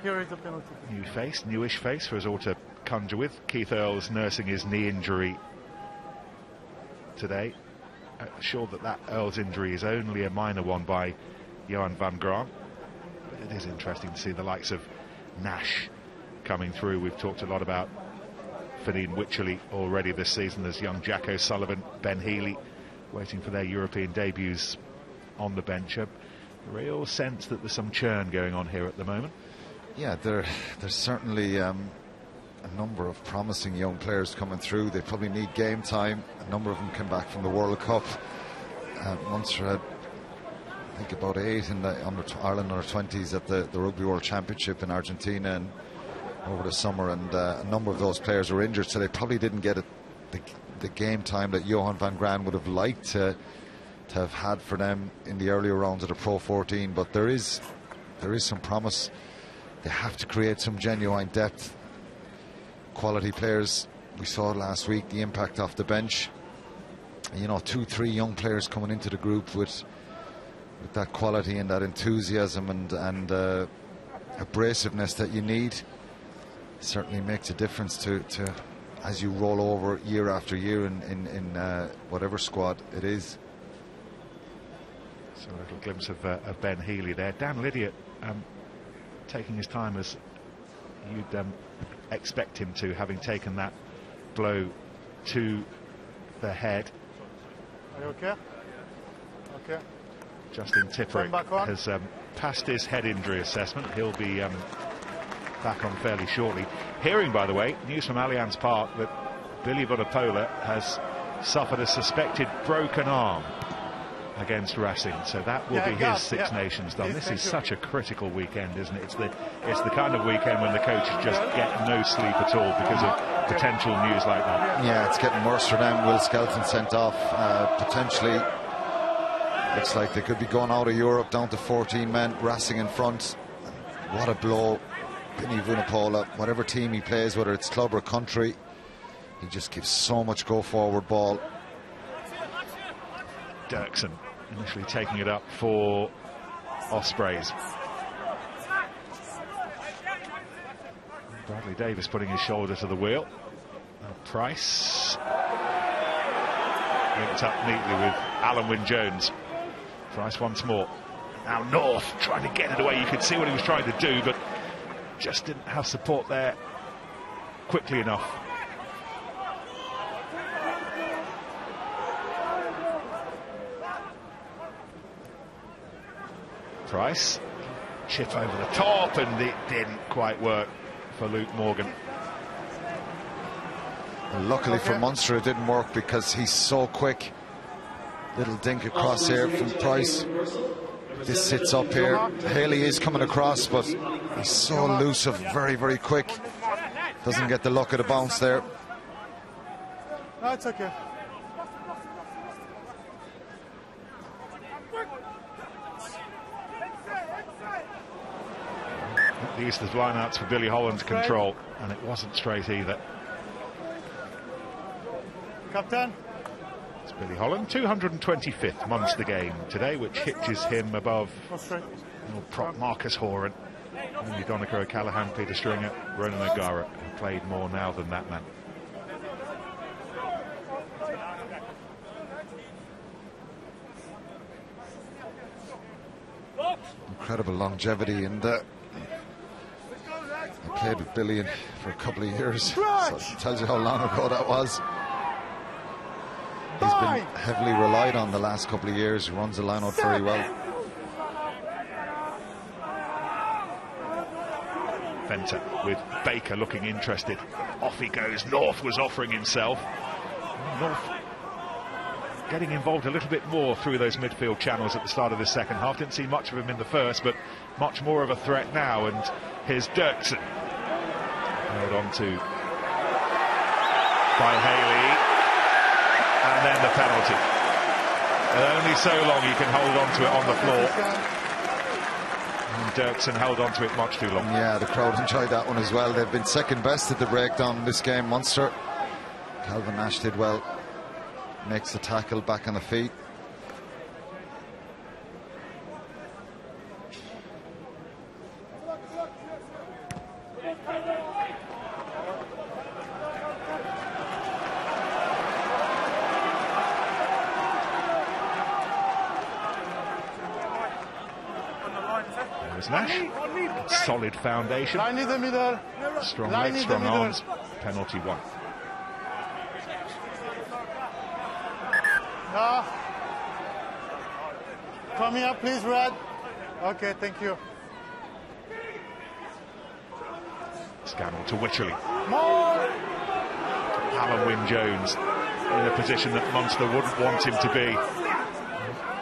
Here is the penalty. New face, newish face for us all to conjure with. Keith Earls nursing his knee injury today. Sure that Earls injury is only a minor one by Johan van Graan. But it is interesting to see the likes of Nash coming through. We've talked a lot about Fineen Wycherley already this season. There's young Jack O'Sullivan, Ben Healy waiting for their European debuts on the bench. A real sense that there's some churn going on here at the moment. Yeah, there's certainly a number of promising young players coming through. They probably need game time. A number of them came back from the World Cup. Munster had, I think, about 8 in the Ireland under-20s at the Rugby World Championship in Argentina and over the summer, and a number of those players were injured, so they probably didn't get the game time that Johan van Graan would have liked to have had for them in the earlier rounds of the Pro 14. But there is some promise. They have to create some genuine depth. Quality players. We saw last week the impact off the bench. You know, 2-3 young players coming into the group with that quality and that enthusiasm and abrasiveness that you need certainly makes a difference to as you roll over year after year in whatever squad it is. So a little glimpse of Ben Healy there. Dan Lydiate taking his time as you'd expect him to, having taken that blow to the head. Are you okay? Okay. Justin Tipperick has passed his head injury assessment. He'll be back on fairly shortly. Hearing, by the way, news from Allianz Park that Billy Vunipola has suffered a suspected broken arm against Racing, so that will be his Six Nations done. This is such a critical weekend, isn't it? It's the kind of weekend when the coaches just get no sleep at all because of potential news like that. Yeah, it's getting worse for them. Will Skelton sent off, potentially. Looks like they could be going out of Europe down to 14 men. Racing in front. what a blow. Vinny Vunipola, whatever team he plays, whether it's club or country, he just gives so much go forward ball. Dirksen initially taking it up for Ospreys. Bradley Davis putting his shoulder to the wheel. Price linked up neatly with Alan Wynne-Jones. Price once more. Now North trying to get it away. You could see what he was trying to do, but just didn't have support there quickly enough. Price, chip over the top, and it didn't quite work for Luke Morgan. And luckily for Munster it didn't work because he's so quick. Little dink across here from Price. This sits up here. Haley is coming across, but he's so elusive, very, very quick. Doesn't get the luck of the bounce there. No, it's okay. These are the lineouts for Billy Holland to control, and it wasn't straight either. Captain. It's Billy Holland, 225th Munster game today, which hitches him above prop Marcus Horan, Donica O'Callaghan, Peter Stringer, Ronan O'Gara, who played more now than that man. Incredible longevity, and I played with Billy for a couple of years, so it tells you how long ago that was. He's been heavily relied on the last couple of years. He runs the line out very well. Venter with Baker looking interested. Off he goes. North was offering himself. North getting involved a little bit more through those midfield channels at the start of the second half. Didn't see much of him in the first, but much more of a threat now. And here's Dirksen. Held on to by Haley. And then the penalty. And only so long you can hold on to it on the floor. And Dirksen held on to it much too long. Yeah, the crowd enjoyed that one as well. They've been second best at the breakdown in this game, Munster. Calvin Nash did well. Makes the tackle back on the feet. Nash, solid foundation. Line in the middle. Strong legs, strong arms. Penalty one. Come here, please, Red. Okay, thank you. Scannell to Wycherley. More. Alan Wynne-Jones in a position that Munster wouldn't want him to be.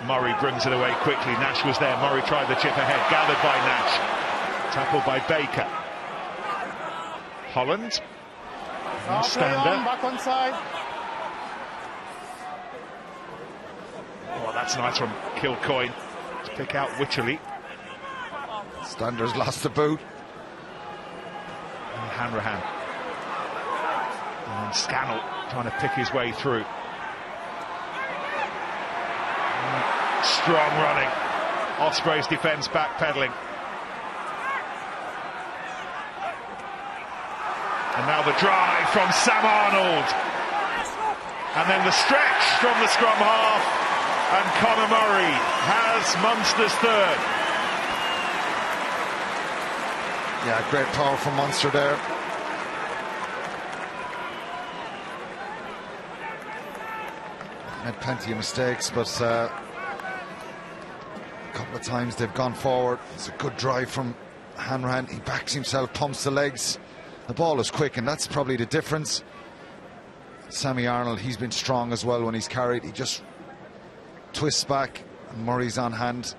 Murray brings it away quickly. Nash was there. Murray tried the chip ahead. Gathered by Nash. Tackled by Baker. Holland. Stander. Back on side. Oh, that's nice from Kilcoyne to pick out Wycherley. Stander's lost the boot. And Hanrahan. And Scannell trying to pick his way through. Strong running. Ospreys defence backpedaling. And now the drive from Sam Arnold. And then the stretch from the scrum half. And Conor Murray has Munster's third. Yeah, great power from Munster there. Made plenty of mistakes, but a couple of times they've gone forward. It's a good drive from Hanrahan. He backs himself, pumps the legs. The ball is quick, and that's probably the difference. Sammy Arnold, he's been strong as well when he's carried. He just twists back, and Murray's on hand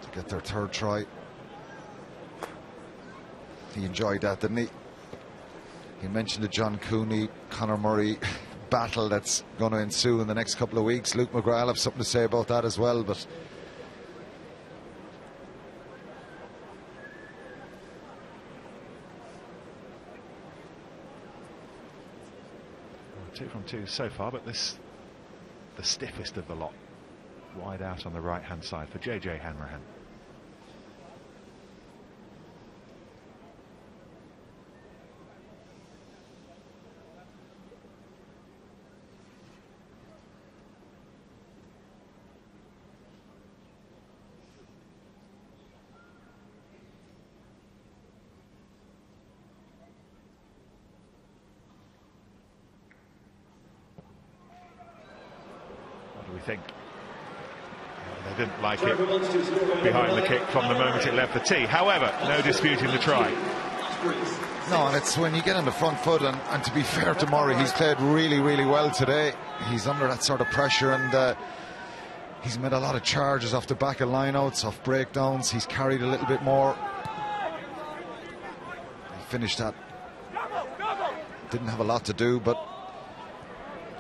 to get their third try. He enjoyed that, didn't he? He mentioned the John Cooney, Conor Murray battle that's going to ensue in the next couple of weeks. Luke McGrath will have something to say about that as well, but 2 from 2 so far, but this the stiffest of the lot. Wide out on the right-hand side for JJ Hanrahan. We think they didn't like it behind the kick from the moment it left the tee. However, no disputing the try. No, and it's when you get on the front foot, and to be fair to Murray, he's played really, really well today. He's under that sort of pressure, and he's made a lot of charges off the back of lineouts, off breakdowns. He's carried a little bit more. He finished that. Didn't have a lot to do, but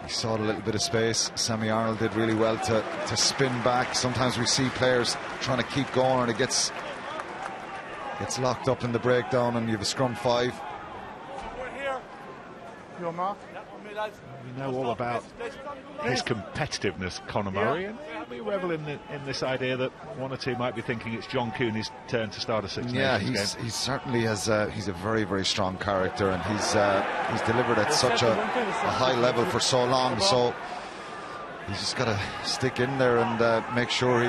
he saw a little bit of space. Sammy Arnold did really well to spin back. Sometimes we see players trying to keep going and it gets locked up in the breakdown and you have a scrum 5. We know all about his competitiveness, Conor Murray, and we revel in this idea that one or two might be thinking it's John Cooney's turn to start a Six Nations game. He certainly has. He's a very, very strong character, and he's delivered at such a high level for so long. So he's just got to stick in there and make sure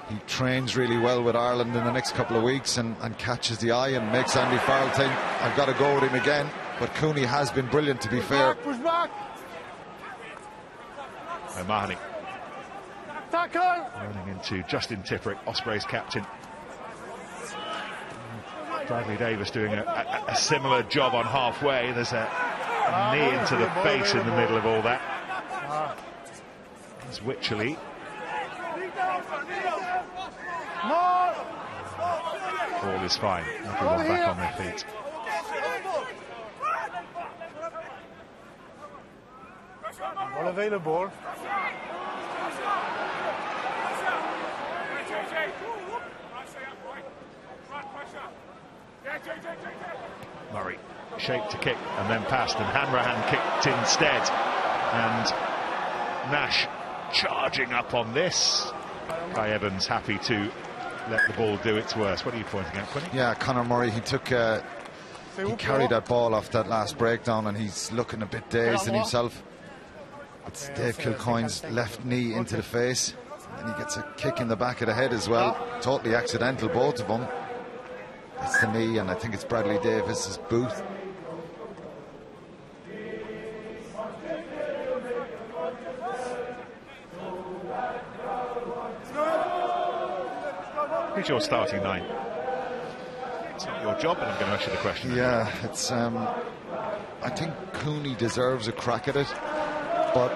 he trains really well with Ireland in the next couple of weeks and catches the eye and makes Andy Farrell think, I've got to go with him again. But Cooney has been brilliant, to be fair. O'Mahony running into Justin Tipuric, Ospreys captain. Bradley Davis doing a similar job on halfway. There's a knee into the face in the middle of all that. There's Wycherley. All is fine. Everyone back on their feet. All available. Murray shaped to kick and then passed, and Hanrahan kicked instead. And Nash charging up on this. Kai Evans happy to let the ball do its worst. What are you pointing at, Quinny? Yeah, Conor Murray, he carried that ball off that last breakdown and he's looking a bit dazed in himself. It's Dave Kilcoyne's left knee into the face, and he gets a kick in the back of the head as well. Totally accidental, both of them. It's the knee, and I think it's Bradley Davis's boot. Who's your starting 9? It's not your job, but I'm going to ask you the question. Yeah, it's. I think Cooney deserves a crack at it, but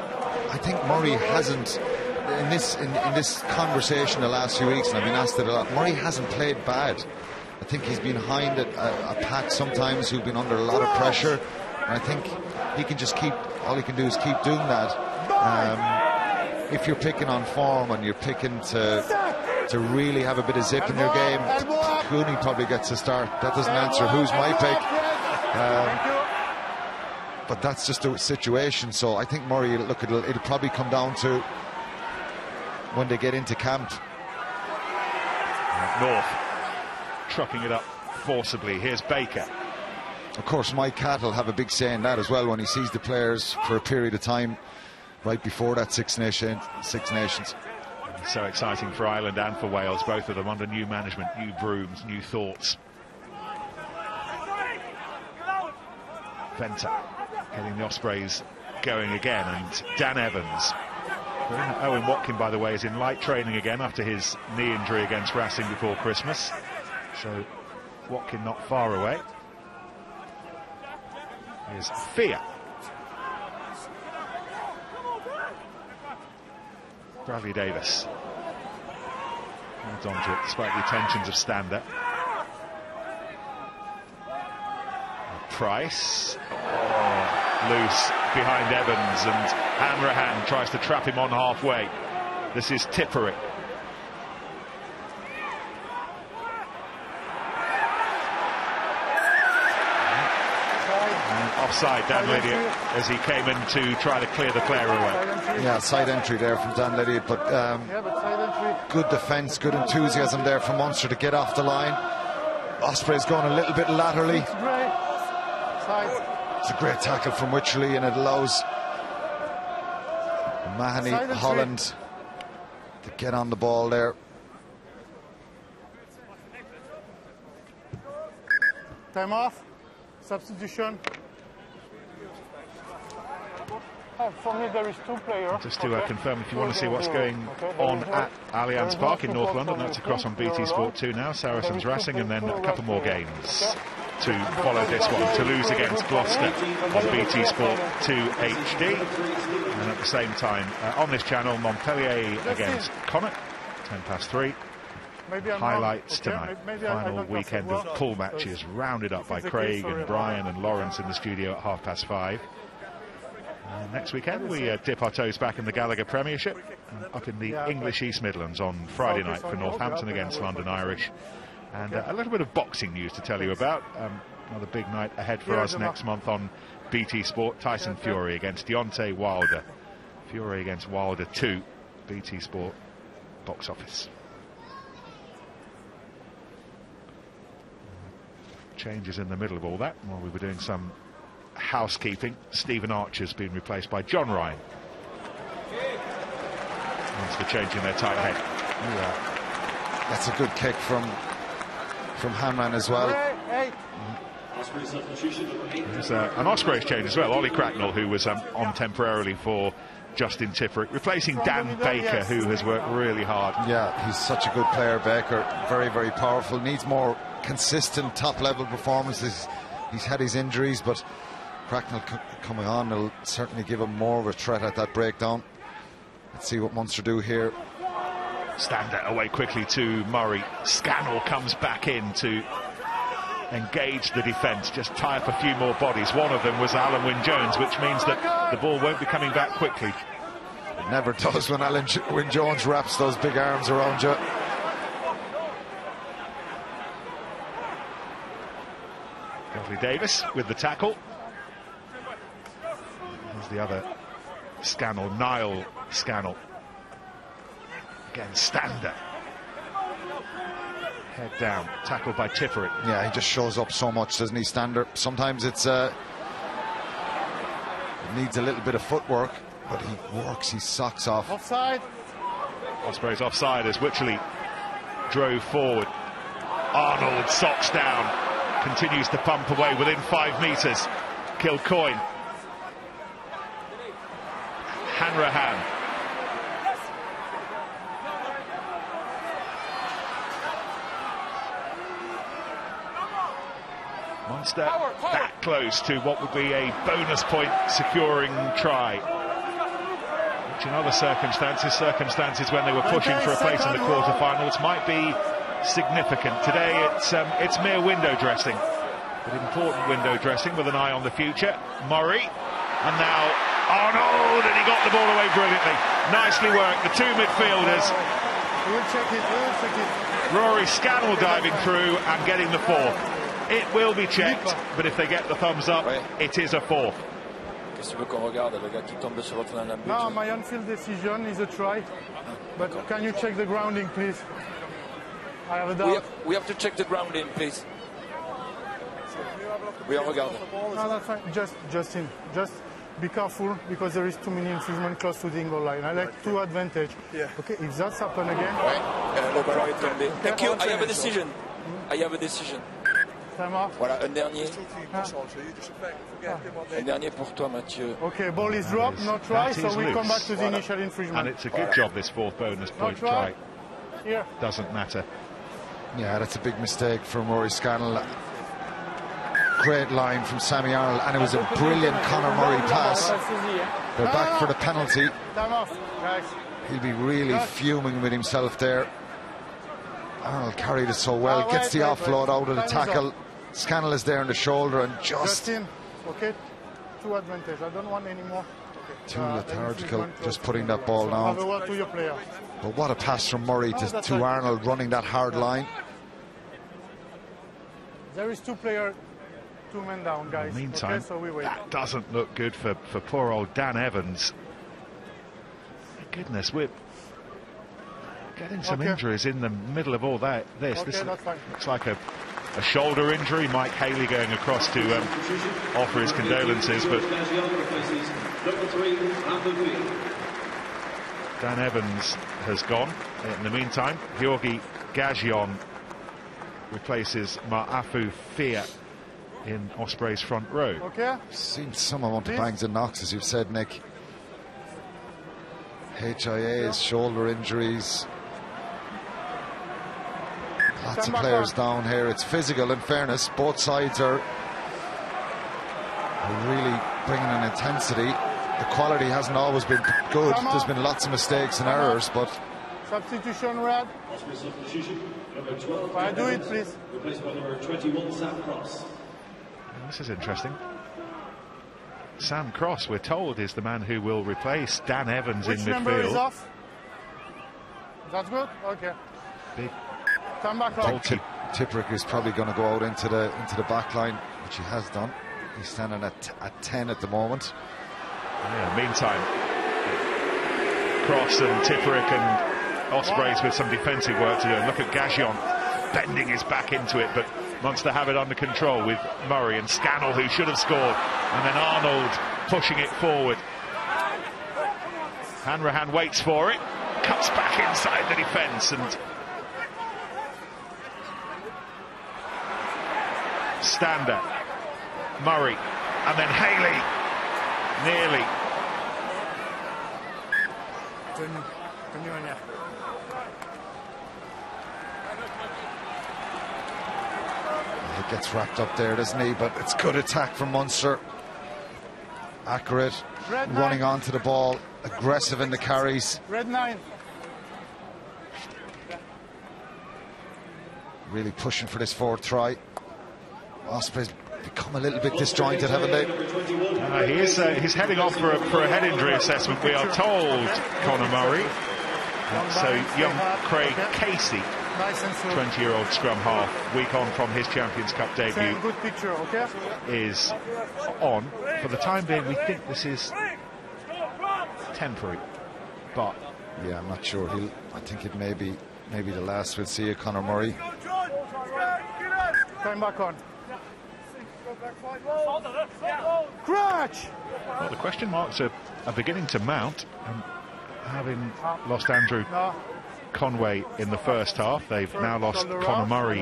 I think Murray hasn't. In this conversation the last few weeks, and I've been asked it a lot, Murray hasn't played bad. I think he's been behind a pack sometimes who've been under a lot of pressure, and I think he can just all he can do is keep doing that. If you're picking on form and you're picking to really have a bit of zip in your game, Cooney probably gets a start. That doesn't answer who's my pick, but that's just the situation. So I think Murray, it'll probably come down to when they get into camp. North trucking it up forcibly. Here's Baker. Of course, Mike Catt will have a big say in that as well when he sees the players for a period of time right before that Six Nations. So exciting for Ireland and for Wales, both of them under new management, new brooms, new thoughts. Venter getting the Ospreys going again, and Dan Evans. Owen Watkin, by the way, is in light training again after his knee injury against Racing before Christmas. So Watkin not far away. Here's Fia. Bradley Davis holds on to it despite the attentions of Stander. Price loose behind Evans, and Hanrahan tries to trap him on halfway. This is Tipuric. offside, Dan Lydiard, as he came in to try to clear the player away. Yeah, side entry there from Dan Lydiard, but good defence, good enthusiasm there from Munster to get off the line. Ospreys going a little bit laterally. It's a great tackle from Wycherley, and it allows Mahoney, Holland to get on the ball there. Time off. Substitution. For me, there is 2 players. Just to confirm, if you want to see what's going on at Allianz Park in North London, that's across on BT Sport 2 now. Saracens Racing, and then a couple more games to follow this one. Toulouse against Gloucester on BT Sport 2 HD. And at the same time, on this channel, Montpellier against Connacht, 3:10. Highlights tonight. Final weekend of pool matches rounded up by Craig and Brian and Lawrence in the studio at 5:30. Next weekend we dip our toes back in the Gallagher Premiership, up in the English East Midlands on Friday night for Northampton against London Irish. And a little bit of boxing news to tell you about. Another big night ahead for us next month on BT Sport. Tyson Fury against Deontay Wilder. Fury against Wilder 2. BT Sport box office. Changes in the middle of all that while we were doing some housekeeping. Stephen Archer's been replaced by John Ryan. Thanks for changing their tight head. Yeah. That's a good kick from Hanran as well. There's an Ospreys change as well. Ollie Cracknell, who was on temporarily for Justin Tipperick, replacing Dan Baker, who has worked really hard. Yeah, he's such a good player, Baker. Very, very powerful. Needs more consistent top-level performances. He's had his injuries, but Cracknell coming on will certainly give him more of a threat at that breakdown. Let's see what Munster do here. Stander away quickly to Murray. Scannell comes back in to engage the defence, just tie up a few more bodies. One of them was Alan Wynne-Jones, which means that the ball won't be coming back quickly. It never does when Alan Wynne-Jones wraps those big arms around you. Dudley Davis with the tackle. There's the other Scannell, Niall Scannell. Again, Stander. Head down, tackled by Tipperick. Yeah, he just shows up so much, doesn't he, Stander? Sometimes it needs a little bit of footwork, but he works his socks off. Offside. Ospreys offside as Wycherley drove forward. Arnold socks down. Continues to pump away within 5 metres. Kilcoyne. Hanrahan. Munster that close to what would be a bonus point securing try. Which in other circumstances when they were pushing for a place in the quarterfinals might be significant. Today it's mere window dressing, but important window dressing with an eye on the future. Murray, and now Arnold, and he got the ball away brilliantly. Nicely worked, the 2 midfielders. We'll check it. Rory Scannell diving through and getting the 4th. It will be checked, but if they get the thumbs up, it is a 4th. No, my on-field decision is a try, but can you check the grounding, please? I have a doubt. We have to check the grounding, please. We are regarding. No, that's fine. Just be careful, because there is too many infringement close to the goal line. I like 2 advantage. Yeah. Okay, if that's happen again. Thank you. I have a decision. Voilà, un dernier. Un dernier pour toi, Mathieu. Okay, ball is dropped, no try, so we come back to the initial infringement. And it's a good job this 4th bonus point try. Here. Doesn't matter. Yeah, that's a big mistake from Rory Scannell. Great line from Sammy Arnold, and it was a brilliant Conor Murray pass. They're back for the penalty. Time off, guys. He'll be really fuming with himself there. Arnold carried it so well, gets the offload out of the tackle. Scannell is there on the shoulder and Justin, okay, 2 advantage. I don't want any more. Too lethargical, just putting that ball down. Have a word to your player. But what a pass from Murray to Arnold running that hard line. There is 2 players 2 men down, guys. In the meantime, okay, so we wait. that doesn't look good for poor old Dan Evans. Goodness, we're getting some injuries in the middle of all that. This That's fine. looks like a shoulder injury. Mike Haley going across to offer his condolences, but Dan Evans has gone. In the meantime, Georgi Gajion replaces Ma'afu Fia in Ospreys' front row. Okay. Seen some amount of bangs and knocks, as you've said, Nick. HIAs, shoulder injuries. Lots of players down here. It's physical, in fairness. Both sides are really bringing an intensity. The quality hasn't always been good. There's been lots of mistakes and errors, but... Substitution, Red. Do it, please. This is interesting. Sam Cross, we're told, is the man who will replace Dan Evans in midfield. Which number is off? That's good? Okay. Big Come back on. Tipperick is probably going to go out into the back line, which he has done. He's standing at 10 at the moment. Yeah, meantime, Cross and Tipperick and Ospreys with some defensive work to do. And look at Gajion bending his back into it, but Munster have it under control with Murray and Scannell, who should have scored, and then Arnold pushing it forward. Hanrahan waits for it, cuts back inside the defence, and Stander, Murray, and then Haley, nearly. He gets wrapped up there, doesn't he? But it's good attack from Munster. Accurate, running onto the ball, aggressive in the carries. Red 9. Really pushing for this fourth try. Ospreys become a little bit disjointed, haven't they? He's heading off for a head injury assessment, we are told, Conor Murray. So young Craig Casey, 20-year-old scrum half, week on from his Champions Cup debut, Good picture, okay? is on. For the time being, we think this is temporary, but yeah, I'm not sure. I think it may be the last we'll see of Conor Murray. Come back on. Crutch! Well, the question marks are beginning to mount. Having lost Andrew Conway in the first half, they've now lost Conor Murray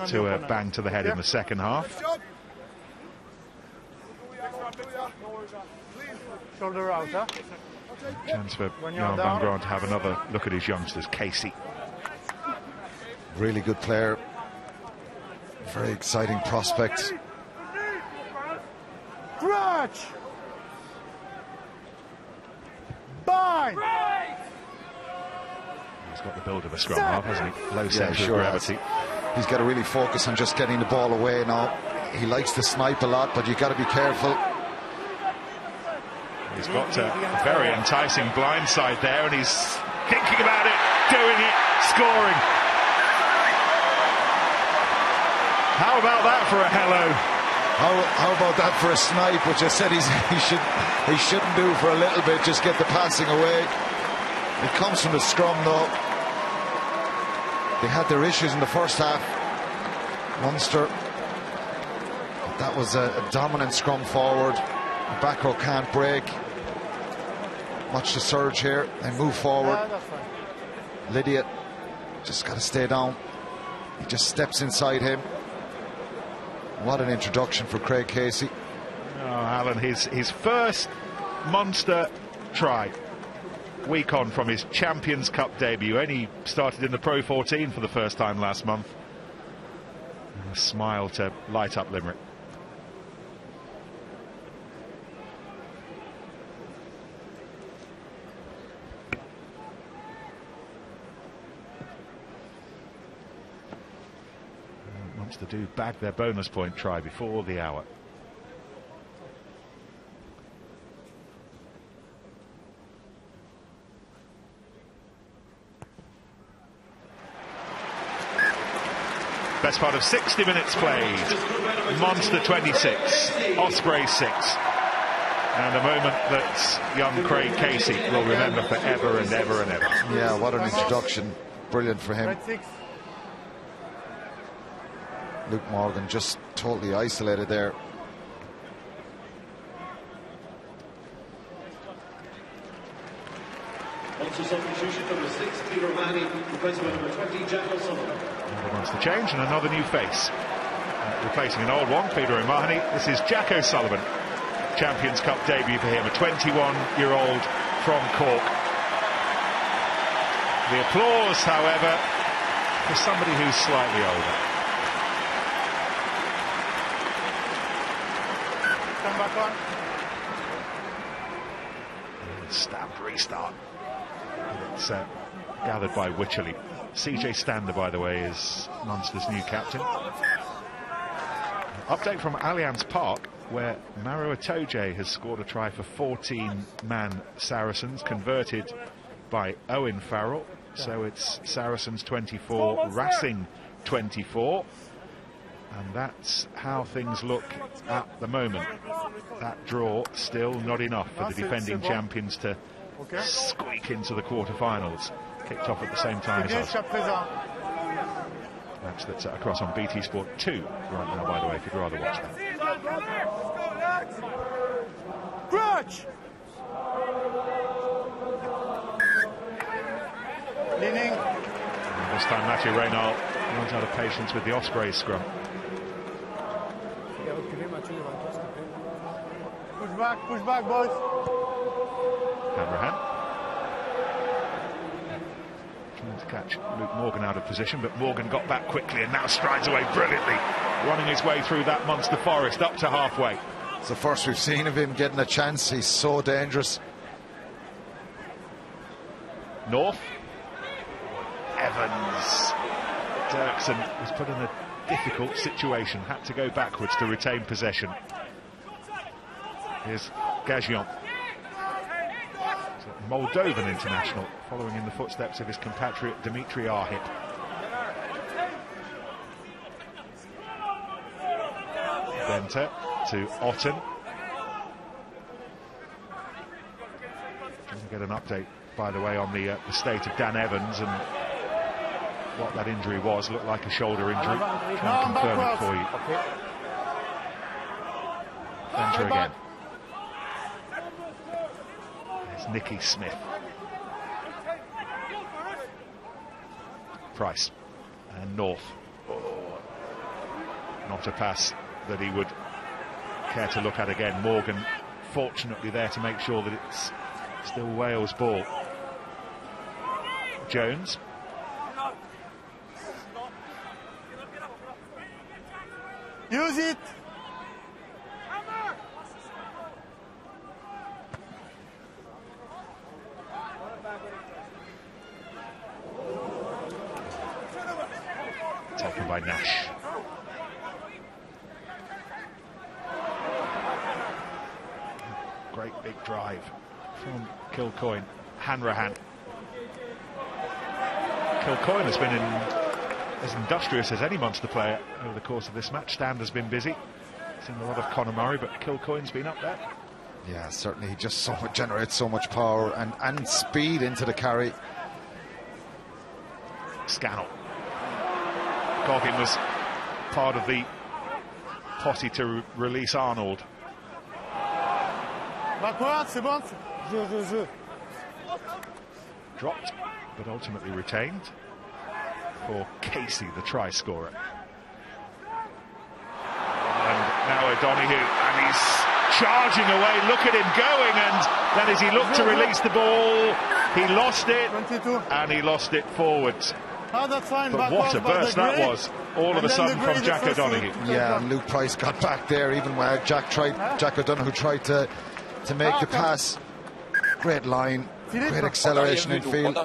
to a bang to the head in the second half. Shoulder out, huh? Chance for Jan van Graan to have another look at his youngsters. Casey, really good player, very exciting prospect. Crutch! Bind! He's got the build of a scrum half, hasn't he? Low centre of gravity. He's got to really focus on just getting the ball away now. He likes to snipe a lot, but you've got to be careful. He's got a very enticing blindside there, and he's thinking about it, doing it, scoring. How about that for a hello? How about that for a snipe, which I said he shouldn't do for a little bit, just get the passing away. It comes from the scrum though. They had their issues in the first half, Munster. But that was a dominant scrum forward. The back row can't break. Watch the surge here. They move forward. Lydiate just got to stay down. He just steps inside him. What an introduction for Craig Casey. Oh, Alan, his first Munster try, week on from his Champions Cup debut. Only started in the Pro 14 for the first time last month. And a smile to light up Limerick. Munster do bag their bonus point try before the hour. Best part of 60 minutes played. Munster 26, Ospreys 6. And a moment that young Craig Casey will remember forever and ever and ever. Yeah, what an introduction. Brilliant for him. Luke Morgan just totally isolated there. Also substitution number 6, Peter Mahoney, replacement number 20, Jack O'Sullivan. Another wants to change and another new face. Replacing an old one, Peter O'Mahony. This is Jack O'Sullivan. Champions Cup debut for him, a 21-year-old from Cork. The applause, however, for somebody who's slightly older. Come back on. Stabbed restart. It's gathered by Wycherley. CJ Stander, by the way, is Munster's new captain. Update from Allianz Park, where Maro Itoje has scored a try for 14-man Saracens, converted by Owen Farrell. So it's Saracens 24, Racing 24. And that's how things look at the moment. That draw still not enough for the defending champions to squeak into the quarterfinals. Kicked off at the same time as us. Match that's across on BT Sport 2 right now, by the way, if you'd rather watch that. Crutch! Leaning. And this time Mathieu Reynal runs out of patience with the Ospreys scrum. Push back, boys. Hanrahan. Trying to catch Luke Morgan out of position, but Morgan got back quickly and now strides away brilliantly, running his way through that Munster forest up to halfway. It's the first we've seen of him getting a chance. He's so dangerous. North. Evans. Dirksen was put in a difficult situation, had to go backwards to retain possession. Here's Gagion, Moldovan international, following in the footsteps of his compatriot Dimitri Arhip. Benter to Otten. Trying to get an update, by the way, on the state of Dan Evans and what that injury was. Looked like a shoulder injury. Try and confirm it for you. Benter again. There's Nicky Smith. Price and North. Oh, not a pass that he would care to look at again. Morgan fortunately there to make sure that it's still Wales ball. Jones. Use it. Taken by Nash. Great big drive from Kilcoyne. Hanrahan. Kilcoyne has been as industrious as any Munster player over the course of this match. Stand has been busy. Seen a lot of Conor Murray, but Kilcoyne's been up there. Yeah, certainly. He just generates so much power and speed into the carry. Scannell. Goggin was part of the posse to release Arnold. Backward, c'est bon. Dropped, but ultimately retained for Casey, the try scorer. And now O'Donoghue, and he's charging away. Look at him going, and then as he looked to release the ball, he lost it, 22. and he lost it forwards. Oh, that's fine. But what a burst that was, all of a sudden from Jack O'Donoghue. Yeah, and Luke Price got back there, even when Jack O'Donoghue tried to make the pass. Great line, great acceleration in field.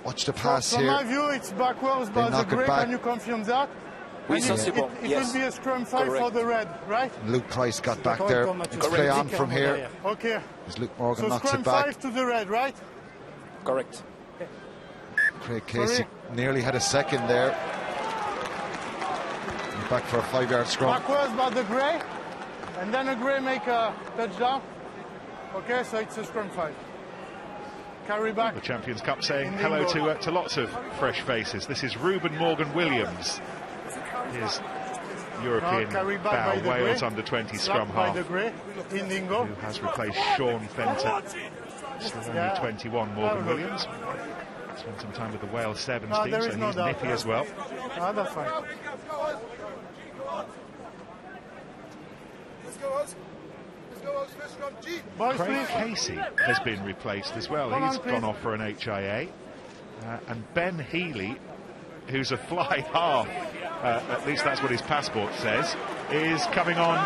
Watch the pass from here. my view, it's backwards, but the grey, can you confirm that? Oui, ça it c'est bon. will Yes. be a scrum fight for the red, right? Luke Price got back there. It's play on from here. Okay. As Luke Morgan So knocks scrum it back. 5 to the red, right? Correct. Craig Casey nearly had a second there. Back for a 5-yard scrum. Backwards by the grey, and then a grey make a touchdown. Okay, so it's a scrum 5. Carry back. The Champions Cup saying hello to lots of fresh faces. This is Reuben Morgan Williams, his European bow Wales under-20 scrum half, who has replaced Sean Fenter. Still only 21, Morgan Williams. Spent some time with the Wales Sevens team, so he's nippy as well. That's fine. Craig Casey has been replaced as well. He's gone off for an HIA. And Ben Healy, who's a fly half, at least that's what his passport says, is coming on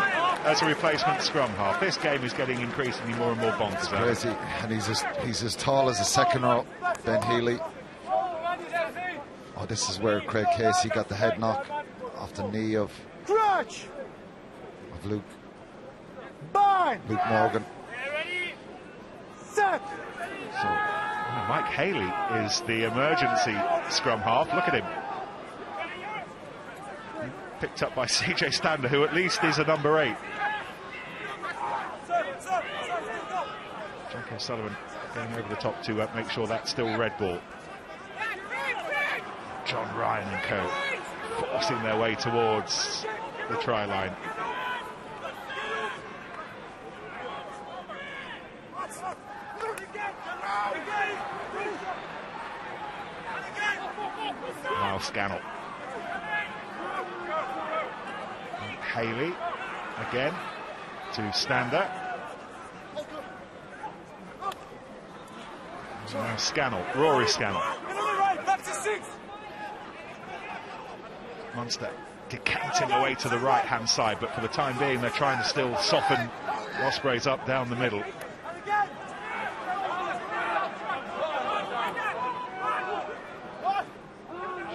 as a replacement scrum half. This game is getting increasingly more and more bonkers. Crazy, and he's as tall as a second row, Ben Healy. Oh, this is where Craig Casey got the head knock off the knee of Luke Morgan. Set. So, Mike Haley is the emergency scrum half. Look at him. Picked up by CJ Stander, who at least is a number 8. Jack O'Sullivan going over the top to make sure that's still red ball. John Ryan and co forcing their way towards the try line. Now Scannell. Haley again to Stander. Now Scannell, Rory Scannell. Munster decanting away to the right hand side, but for the time being they're trying to still soften Ospreys up down the middle.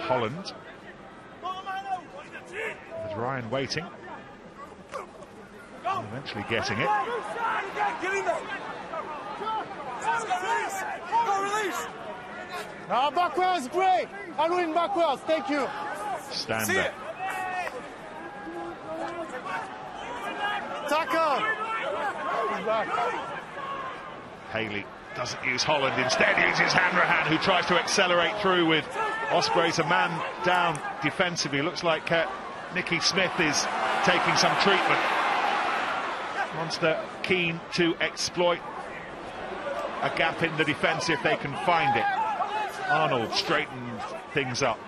Holland, with Ryan waiting, and eventually getting it. Now backwards, great. Alwyn backwards, thank you. Stander. Tackle. He's back. Haley doesn't use Holland, instead uses Hanrahan, who tries to accelerate through with Ospreys a man down defensively. Looks like Nicky Smith is taking some treatment. Munster keen to exploit a gap in the defence if they can find it. Arnold straightened things up.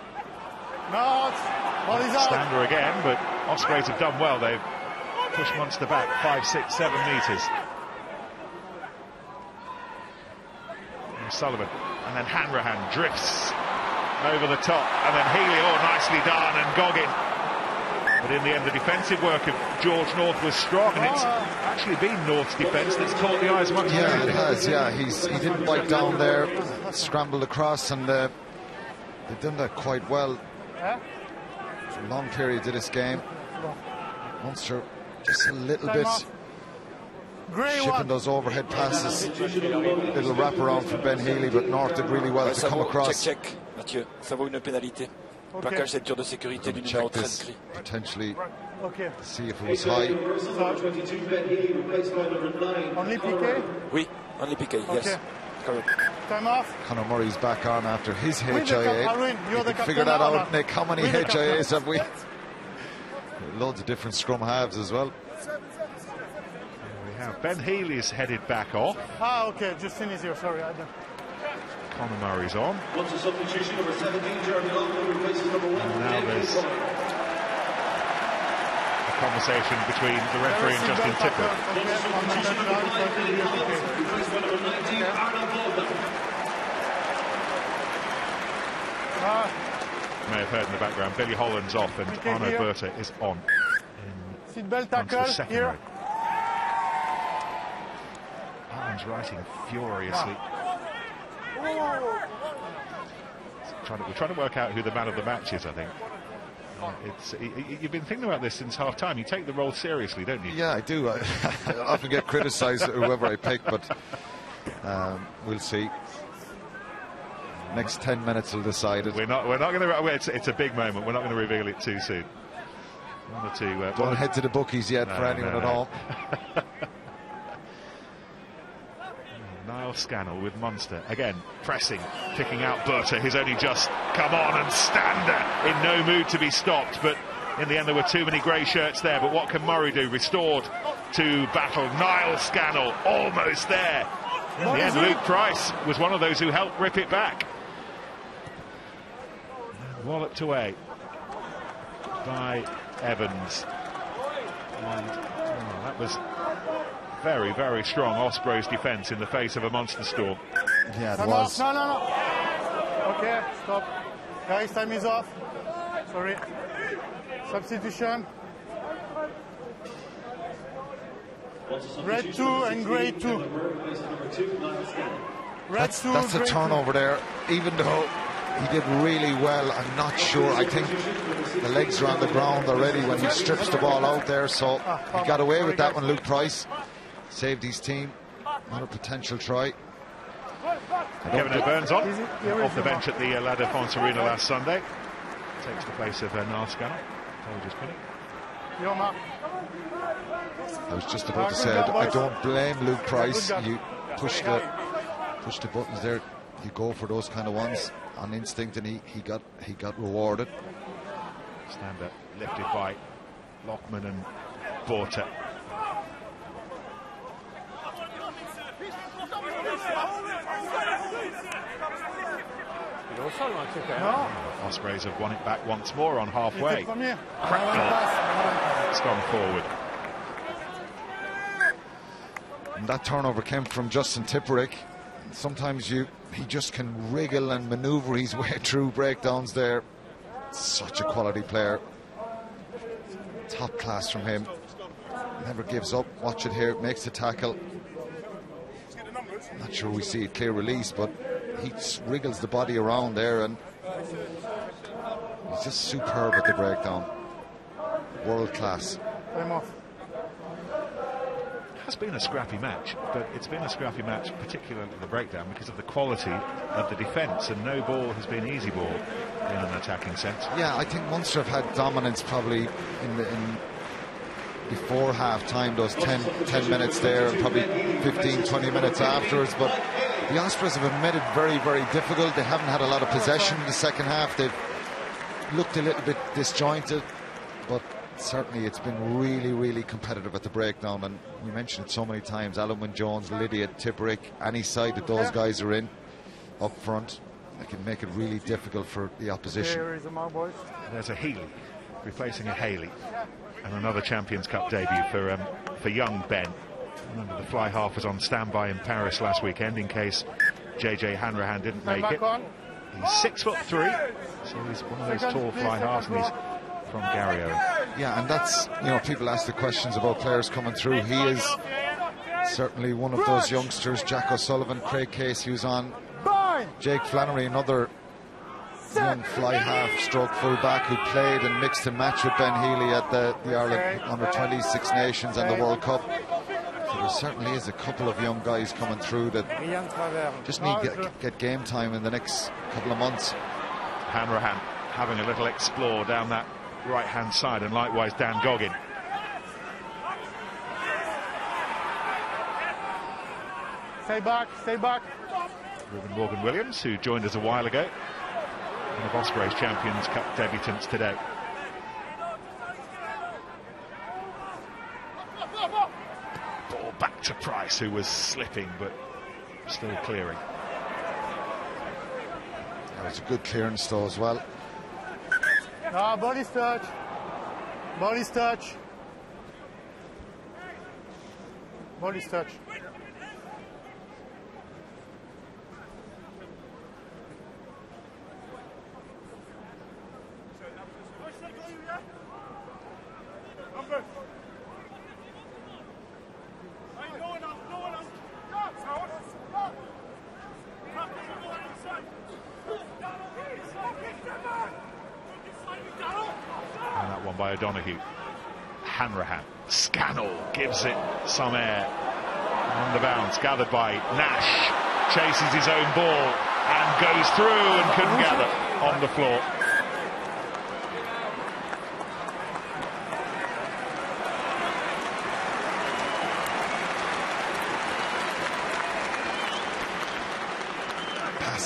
No, Stander again, but Ospreys have done well. They've pushed Munster back 5, 6, 7 metres. Sullivan, and then Hanrahan drifts over the top, and then Healy, nicely done, and Goggin. But in the end, the defensive work of George North was strong, and it's actually been North's defence that's caught the eye as much as anything. It has, yeah. He didn't bite down there, scrambled across, and they've done that quite well. For long periods of this game. Munster just a little bit shipping those overhead passes. Little wrap around for Ben Healy, but North did really well to come across. Check, Mathieu. Ça vaut une pénalité. Plaquage ceinture de sécurité du numéro 13 gris. Potentially see if it was high. Only PK? Oui, only PK, yes. Correct. Time off. Conor Murray's back on after his HIA. Alwyn, you're the Figure that captain out, Nick. How many HIAs have we? Loads of different scrum halves as well. We have Ben Healy is headed back off. Okay, Justin is here, sorry. Conor Murray's on. What's the substitution? Number 17, Jeremy Longman replaces number 1. And now there's a conversation between the referee and Justin Tippett. Replaced by number 19, Arnold Baldwin. May have heard in the background, Billy Holland's off and Arno Berta is on. Seatbelt tackle here. Holland's writing furiously. We're trying to work out who the man of the match is, I think. You've been thinking about this since half-time. You take the role seriously, don't you? Yeah, I do. I often get criticised whoever I pick, but we'll see. Next 10 minutes will decide it. We're not going to. It's a big moment. We're not going to reveal it too soon. One or two. Don't head to the bookies yet for anyone at home. Niall Scannell with Munster again pressing, picking out Berta, who's only just come on, and Stander in no mood to be stopped, but in the end there were too many grey shirts there. But what can Murray do? Restored to battle. Niall Scannell almost there. In the end, Luke Price was one of those who helped rip it back. Walloped away by Evans, and that was very, very strong Ospreys defence in the face of a Munster storm. Yeah, it was. No. Okay, stop. Guys, time is off. Sorry. Substitution. Red 2 and grey 2. That's a turnover there. Even though he did really well, I'm not sure. I think the legs are on the ground already when he strips the ball out there. So he got away with that one, Luke Price. Saved his team. Not a potential try. Kevin O'Byrne's on, off the bench at the La Défense Arena last Sunday. Takes the place of Niall Scannell. Apologies, Penny. I was just about to say, I don't blame Luke Price. You push the buttons there. You go for those kind of ones on instinct, and he got rewarded. Stander lifted by Lockman and Borta. Ospreys have won it back once more on halfway. It's gone forward. And that turnover came from Justin Tipperick. Sometimes he just can wriggle and maneuver his way through breakdowns there. Such a quality player. Top class from him. Never gives up. Watch it here. Makes the tackle. Not sure we see a clear release, but he wriggles the body around there, and he's just superb at the breakdown. World class. It has been a scrappy match, but it's been a scrappy match, particularly the breakdown, because of the quality of the defence, and no ball has been easy ball in an attacking sense. Yeah, I think Munster have had dominance probably in before half time, those 10 minutes there, and probably 15-20 minutes afterwards, but the Ospreys have made it very, very difficult. They haven't had a lot of possession in the second half. They've looked a little bit disjointed, but certainly it's been really, really competitive at the breakdown. And we mentioned it so many times, Alan Wynne-Jones, Lydiate, Tipperick, any side that those guys are in up front, they can make it really difficult for the opposition. There's a Healy replacing a Haley, and another Champions Cup debut for young Ben. Remember, the fly half was on standby in Paris last weekend in case JJ Hanrahan didn't make it. He's 6'3", so he's one of those tall fly halves, and he's from Gario. Yeah, and that's, people ask the questions about players coming through. He is certainly one of those youngsters. Jack O'Sullivan, Craig Case, who's on. Jake Flannery, another young fly half stroke full back who played and mixed and matched with Ben Healy at the Ireland Under-20 Six Nations and the World Cup. So there certainly is a couple of young guys coming through that just need to get game time in the next couple of months. Hanrahan having a little explore down that right hand side, and likewise Dan Goggin. Stay back. Ruben Morgan-Williams, who joined us a while ago, one of Ospreys Champions Cup debutants today. Ball back to Price, who was slipping but still clearing. That was a good clearance though as well. Body's touch. Body's touch. Body's touch. By O'Donoghue. Hanrahan. Scannell gives it some air. On the bounce, gathered by Nash. Chases his own ball and goes through and couldn't gather on the floor.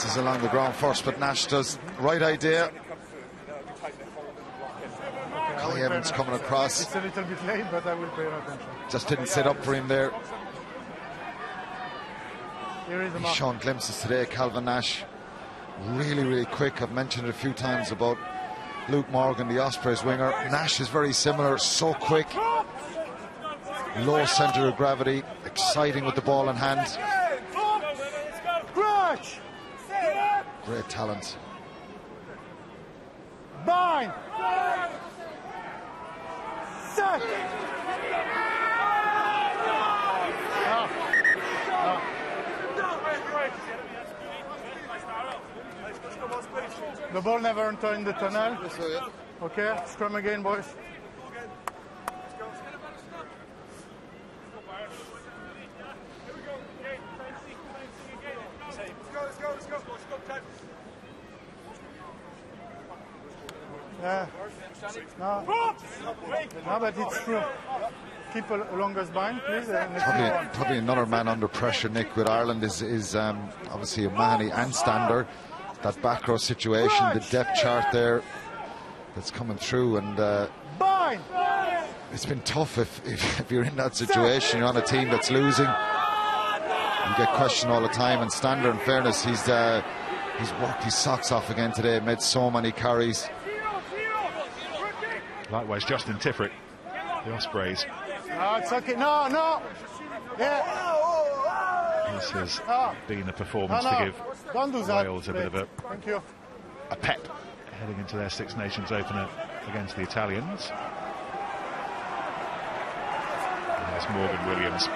passes along the ground first, but Nash does. Right idea. Kai Evans coming across. It's a little bit late, but I will pay attention. Just didn't set up for him there. Here is the He's mark. shown glimpses today, Calvin Nash. Really quick. I've mentioned it a few times about Luke Morgan, the Ospreys winger. Nash is very similar, so quick. Low centre of gravity, exciting with the ball in hand. Great talent. Bind! Set! The ball never entered in the tunnel. Okay, scrum again, boys. Yeah. No, but it's true. Keep along us bind, please. Probably another man under pressure, Nick, with Ireland is obviously O'Mahony and Stander. That back row situation, the depth chart there that's coming through, and it's been tough if you're in that situation. You're on a team that's losing, you get questioned all the time. And Stander, in fairness, he's worked his socks off again today, made so many carries. Likewise, Justin Tiffrick, the Ospreys. No, it's okay. No. Yeah. This has been a performance to give Don't do that. Wales a bit of Thank you. a pep heading into their Six Nations opener against the Italians. And there's Morgan Williams.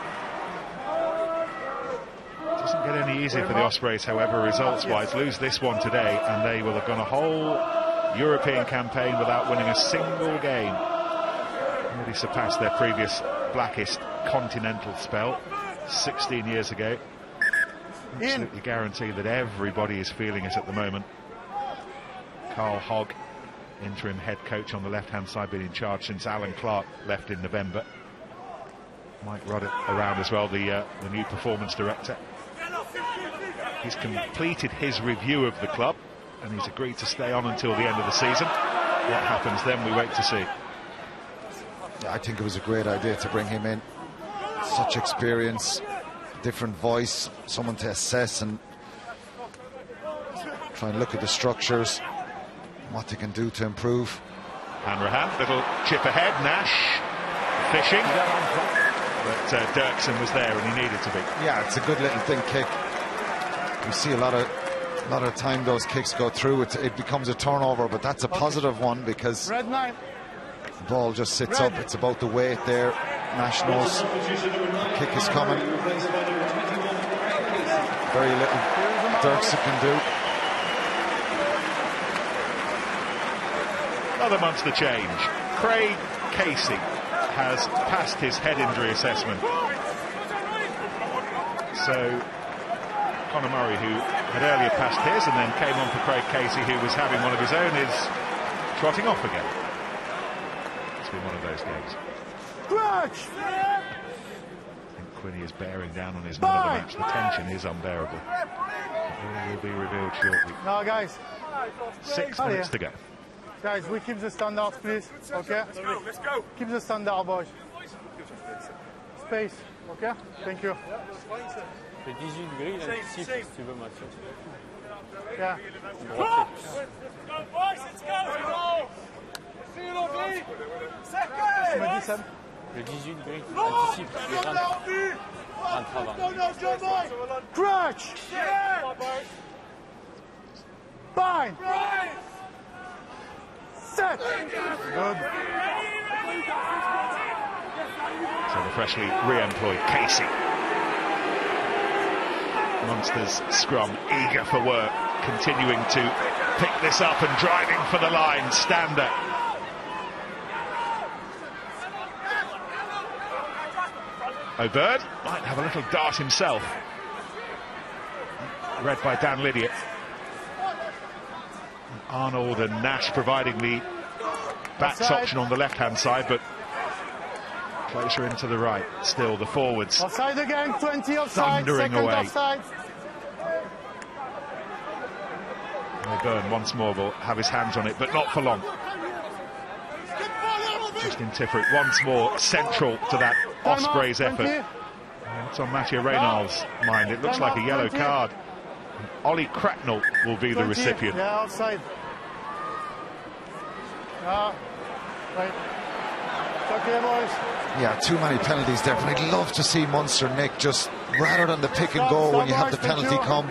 Doesn't get any easier for the Ospreys, however, results-wise. Lose this one today, and they will have gone a whole European campaign without winning a single game. Already surpassed their previous blackest continental spell 16 years ago. Absolutely guarantee that everybody is feeling it at the moment. Carl Hogg, interim head coach on the left-hand side, been in charge since Alan Clark left in November. Mike Roddick around as well, the new performance director. He's completed his review of the club, and he's agreed to stay on until the end of the season. What happens then, we wait to see. Yeah, I think it was a great idea to bring him in. Such experience, different voice, someone to assess and try and look at the structures, what they can do to improve. Hanrahan, little chip ahead, Nash fishing, but Dirksen was there and he needed to be. Yeah, it's a good little thin kick. You see a lot of time those kicks go through, it becomes a turnover, but that's a positive one because the ball just sits up. It's about the weight there. Nash knows the kick is coming. Very little Dirksen can do. Another Munster change. Craig Casey has passed his head injury assessment. So Conor Murray, who had earlier passed his and then came on for Craig Casey, who was having one of his own, is trotting off again. It's been one of those games. I think Quinny is bearing down on his man of the match. The tension is unbearable. It will be revealed shortly. No, guys. 6 minutes to go. Guys, we keep the standards, please. Okay? Let's go. Keep the standard, boys. Space. Okay? Thank you. Le 18 gris, il a si tu veux Mathieu. Yeah. Tu m'as dit, Sam? Le 18 gris, anticipe, il rentre avant. Crutch! Bind! Set! Good. So the freshly re-employed Casey. Munster's scrum eager for work, continuing to pick this up and driving for the line. Stander. O'Byrne might have a little dart himself. Read by Dan Lydiot. Arnold and Nash providing the backs option on the left-hand side, but closer into the right. Still the forwards. Offside again, 20 offside. Thundering away. Offside. Byrne once more will have his hands on it, but not for long. Justin Tipperick once more central to that Ospreys effort. And it's on Mathieu Reynald's mind. It looks like a yellow card. Ollie Cracknell will be the recipient. Yeah, outside. Right. It's okay, boys. Yeah, too many penalties there. But I'd love to see Munster, Nick, just rather than the pick and go when you have the penalty come,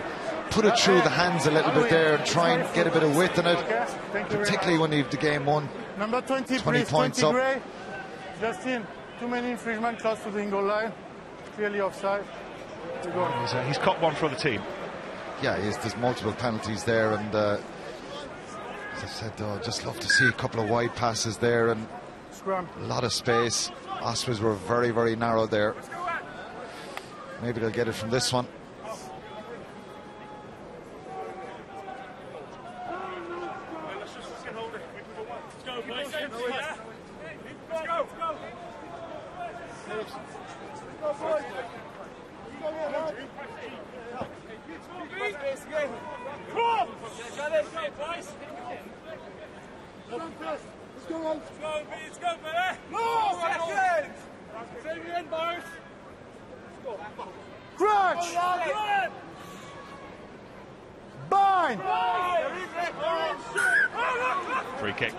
put it through the hands a little bit there and try and get a bit of width in it, particularly when you have the game won. Number 20 points up. Gray. Justin, too many infringement close to the goal line. Clearly offside. He's caught one for the team. Yeah, there's multiple penalties there, and as I said, I'd just love to see a couple of wide passes there and scrum. A lot of space. Ospreys were very, very narrow there. Maybe they'll get it from this one. Free kick.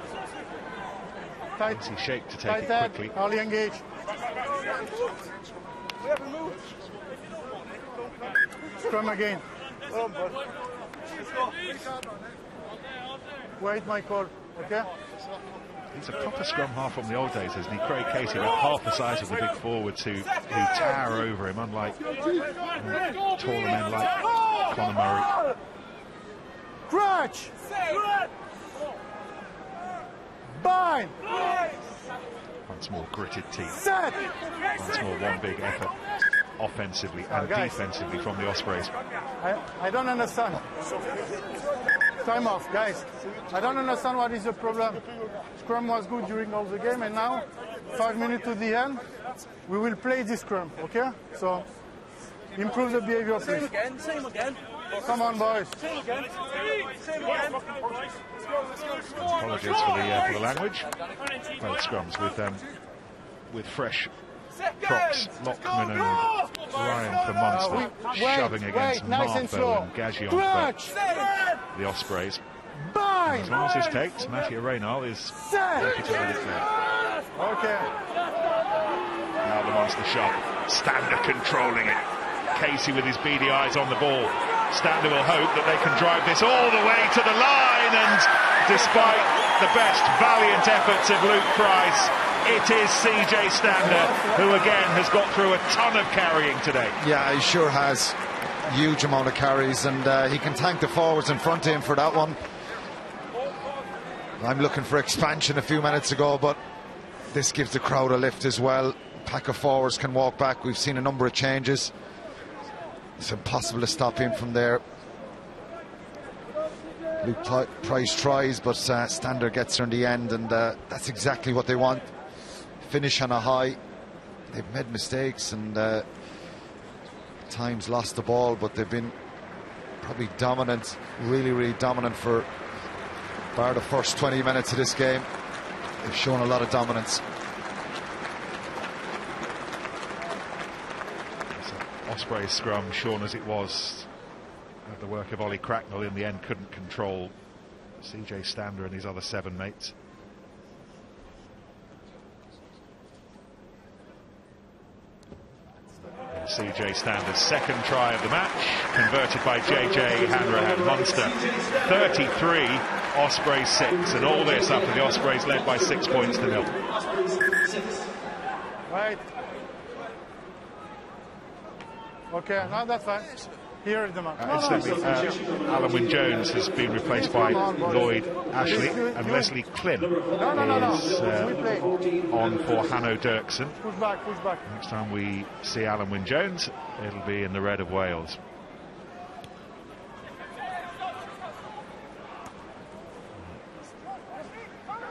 Easy shake to take it quickly. Ollie engage. Scrum again. Wait, my call. Okay. He's a proper scrum half from the old days, isn't he? Craig Casey, about half the size of the big forwards who tower over him, unlike taller men like Conor Murray. Crutch! Bind! Once more gritted teeth. Set! Once more one big effort, offensively and defensively from the Ospreys. I don't understand. Time off, guys. I don't understand what is the problem. Scrum was good during all the game, and now, 5 minutes to the end, we will play this scrum, okay? So, improve the behavior, please. Same again. Come on, boys. Apologies for the language. Both scrums with fresh props, Lockman and Ryan for Munster, shoving against Martho and Gagion for the Ospreys. And as long as this takes, Mathieu Reynald is happy to let it play. Okay. Now the Munster shot. Stander controlling it. Casey with his beady eyes on the ball. Stander will hope that they can drive this all the way to the line, and despite the best valiant efforts of Luke Price, it is CJ Stander who again has got through a ton of carrying today. Yeah, he sure has. Huge amount of carries, and he can thank the forwards in front of him for that one. I'm looking for expansion a few minutes ago, but this gives the crowd a lift as well. Pack of forwards can walk back. We've seen a number of changes. It's impossible to stop him from there. Luke Price tries, but Stander gets her in the end, and that's exactly what they want. Finish on a high. They've made mistakes and at times lost the ball, but they've been probably dominant, really, really dominant for bar the first 20 minutes of this game. They've shown a lot of dominance. Ospreys scrum, shown as it was, the work of Ollie Cracknell in the end couldn't control CJ Stander and his other 7 mates. And CJ Stander's second try of the match, converted by JJ Hanrahan. Munster 33, Ospreys 6, and all this after the Ospreys led by 6 points to 0. Right. Okay, now that's fine. Here is the man. Alan Wynne-Jones has been replaced by Lloyd Ashley, and Leslie Klin is on for Hanno Dirksen. Push back, push back. Next time we see Alan Wynne-Jones, it'll be in the red of Wales.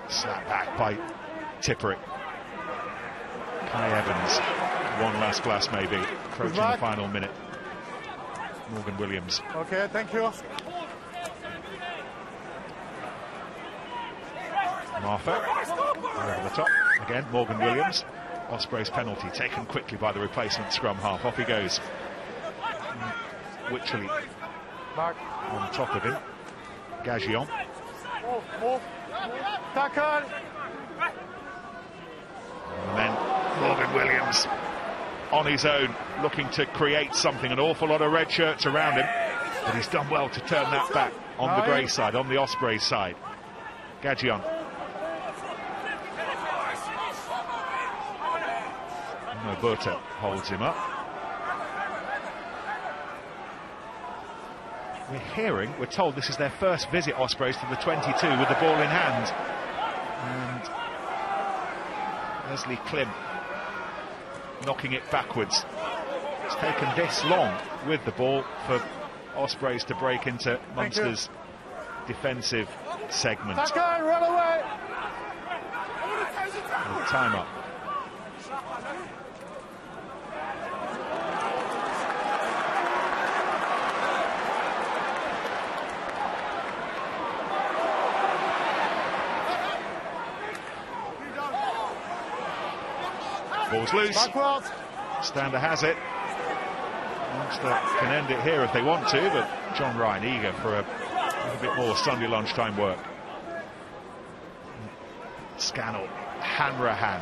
Slap back by Tipperick. Kai Evans, one last glass maybe, approaching the final minute. Morgan Williams. Okay, thank you. Martha over the top. Again, Morgan Williams. Ospreys penalty taken quickly by the replacement scrum half. Off he goes. Wycherley on top of him. Gagion. Tackle. And then Morgan Williams on his own, looking to create something. An awful lot of red shirts around him, but he's done well to turn that back on the grey side, on the Ospreys side. Gagion. Noberta holds him up. We're told this is their first visit, Ospreys, to the 22 with the ball in hand. And Leslie Klim knocking it backwards. It's taken this long with the ball for Ospreys to break into Munster's defensive segment. Tackle, run away. Time up. Ball's loose. Backwards. Stander has it. Munster can end it here if they want to, but John Ryan eager for a little bit more Sunday lunchtime work. Scannell, Hanrahan.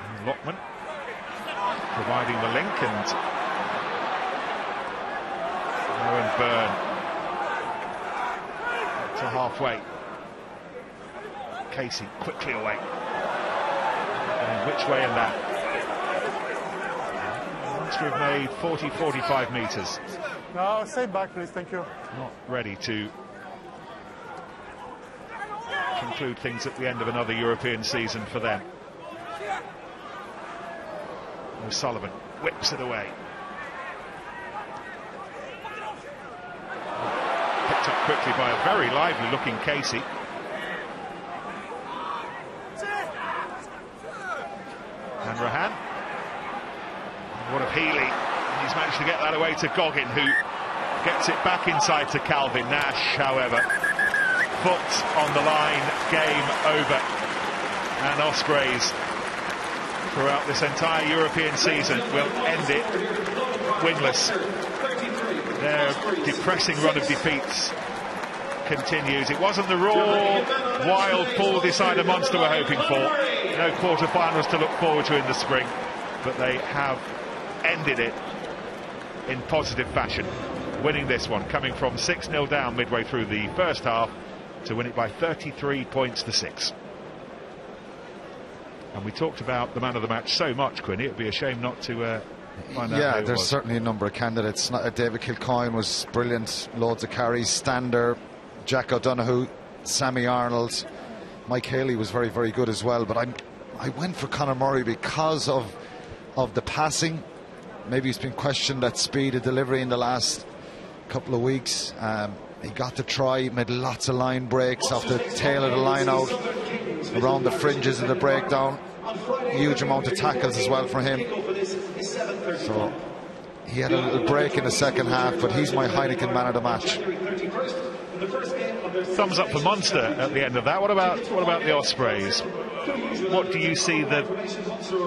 And Lockman providing the link, and Owen Byrne to halfway. Casey quickly away. And which way in that? Munster have made 40-45 metres. No, stay back, please. Thank you. Not ready to conclude things at the end of another European season for them. O'Sullivan whips it away. Picked up quickly by a very lively looking Casey. Hanrahan. What of Healy? He's managed to get that away to Goggin, who gets it back inside to Calvin Nash. However, foot on the line, game over. And Ospreys, throughout this entire European season, will end it winless. Their depressing run of defeats continues. It wasn't the raw, wild, full decider Munster were hoping for. No quarter-finals to look forward to in the spring, but they have ended it in positive fashion, winning this one, coming from 6-0 down midway through the first half to win it by 33 points to 6. And we talked about the man of the match so much, Quinny, it'd be a shame not to find out. Yeah, who it there's was. certainly a number of candidates. David Kilcoyne was brilliant, loads of carries. Stander, Jack O'Donoghue, Sammy Arnold, Mike Haley was very, very good as well. But I went for Conor Murray because of the passing. Maybe he's been questioned at speed of delivery in the last couple of weeks. He got to try, made lots of line breaks off the tail of the line out, around the fringes of the breakdown. Huge amount of tackles as well for him. So he had a little break in the second half, but he's my Heineken man of the match. Thumbs up for Munster at the end of that. What about the Ospreys? What do you see the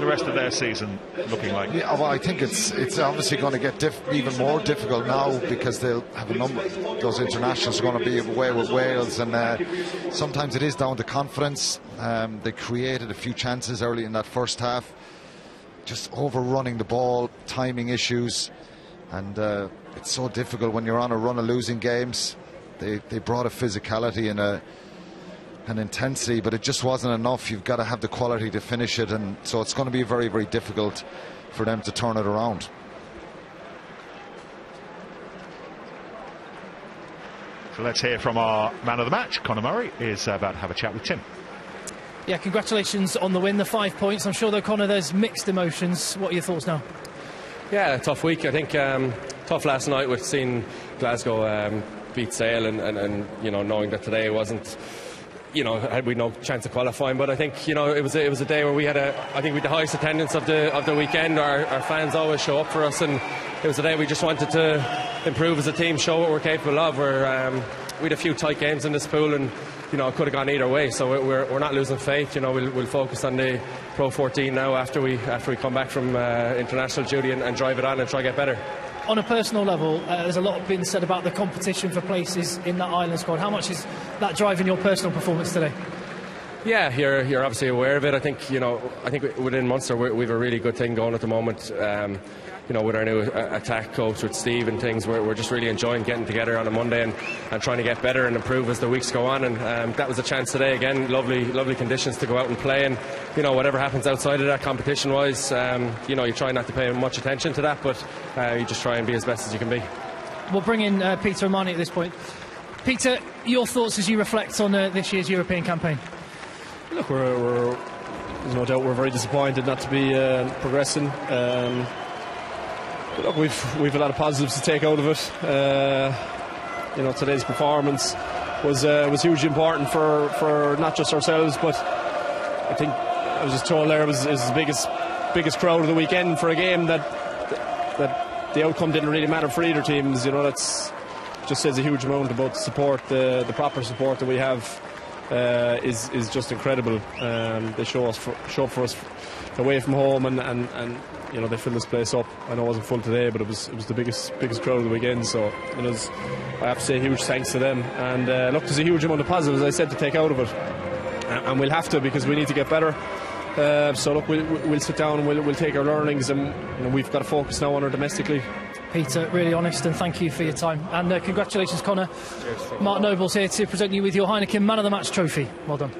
rest of their season looking like? Yeah, well, I think it's obviously going to get even more difficult now, because they'll have a number. Those internationals are going to be away with Wales, and sometimes it is down to confidence. They created a few chances early in that first half, just overrunning the ball, timing issues, and it's so difficult when you're on a run of losing games. They brought a physicality and an intensity, but it just wasn't enough. You've got to have the quality to finish it, and so it's going to be very, very difficult for them to turn it around. So let's hear from our man of the match. Conor Murray is about to have a chat with Tim. Yeah, congratulations on the win, the 5 points. I'm sure, though, Conor, there's mixed emotions. What are your thoughts now? Yeah, tough week. I think tough last night with seeing Glasgow beat Sale, and you know, knowing that today wasn't, you know, had we no chance of qualifying. But I think, you know, it was a day where we had the highest attendance of the weekend. Our fans always show up for us, and it was a day we just wanted to improve as a team, show what we're capable of. We're had a few tight games in this pool, and you know, it could have gone either way. So we're not losing faith. You know, we'll focus on the Pro 14 now after we come back from international duty and drive it on and try to get better. On a personal level, there's a lot been said about the competition for places in that Ireland squad. How much is that driving your personal performance today? Yeah, you're obviously aware of it. I think within Munster we've a really good thing going at the moment. You know, with our new attack coach, with Steve and things, we're just really enjoying getting together on a Monday and trying to get better and improve as the weeks go on. And that was a chance today. Again, lovely conditions to go out and play. And you know, whatever happens outside of that, competition-wise, you know, you try not to pay much attention to that, but you just try and be as best as you can be. We'll bring in Peter O'Mahony at this point. Peter, your thoughts as you reflect on this year's European campaign? Look, there's no doubt we're very disappointed not to be progressing. But look, we've a lot of positives to take out of it. You know, today's performance was hugely important for not just ourselves, but I think I was just told there it was the biggest crowd of the weekend for a game that the outcome didn't really matter for either teams. You know, that's just says a huge amount about the support, the proper support that we have. Is just incredible. They show up for us away from home, and you know, they fill this place up. I know it wasn't full today, but it was the biggest crowd of the weekend. So you know, I have to say huge thanks to them. And look, there's a huge amount of positives, as I said, to take out of it, and we'll have to, because we need to get better. So look, we'll sit down and we'll take our learnings, and you know, we've got to focus now on our domestic league. Peter, really honest, and thank you for your time. And congratulations, Conor. Mark Noble's here to present you with your Heineken Man of the Match trophy. Well done.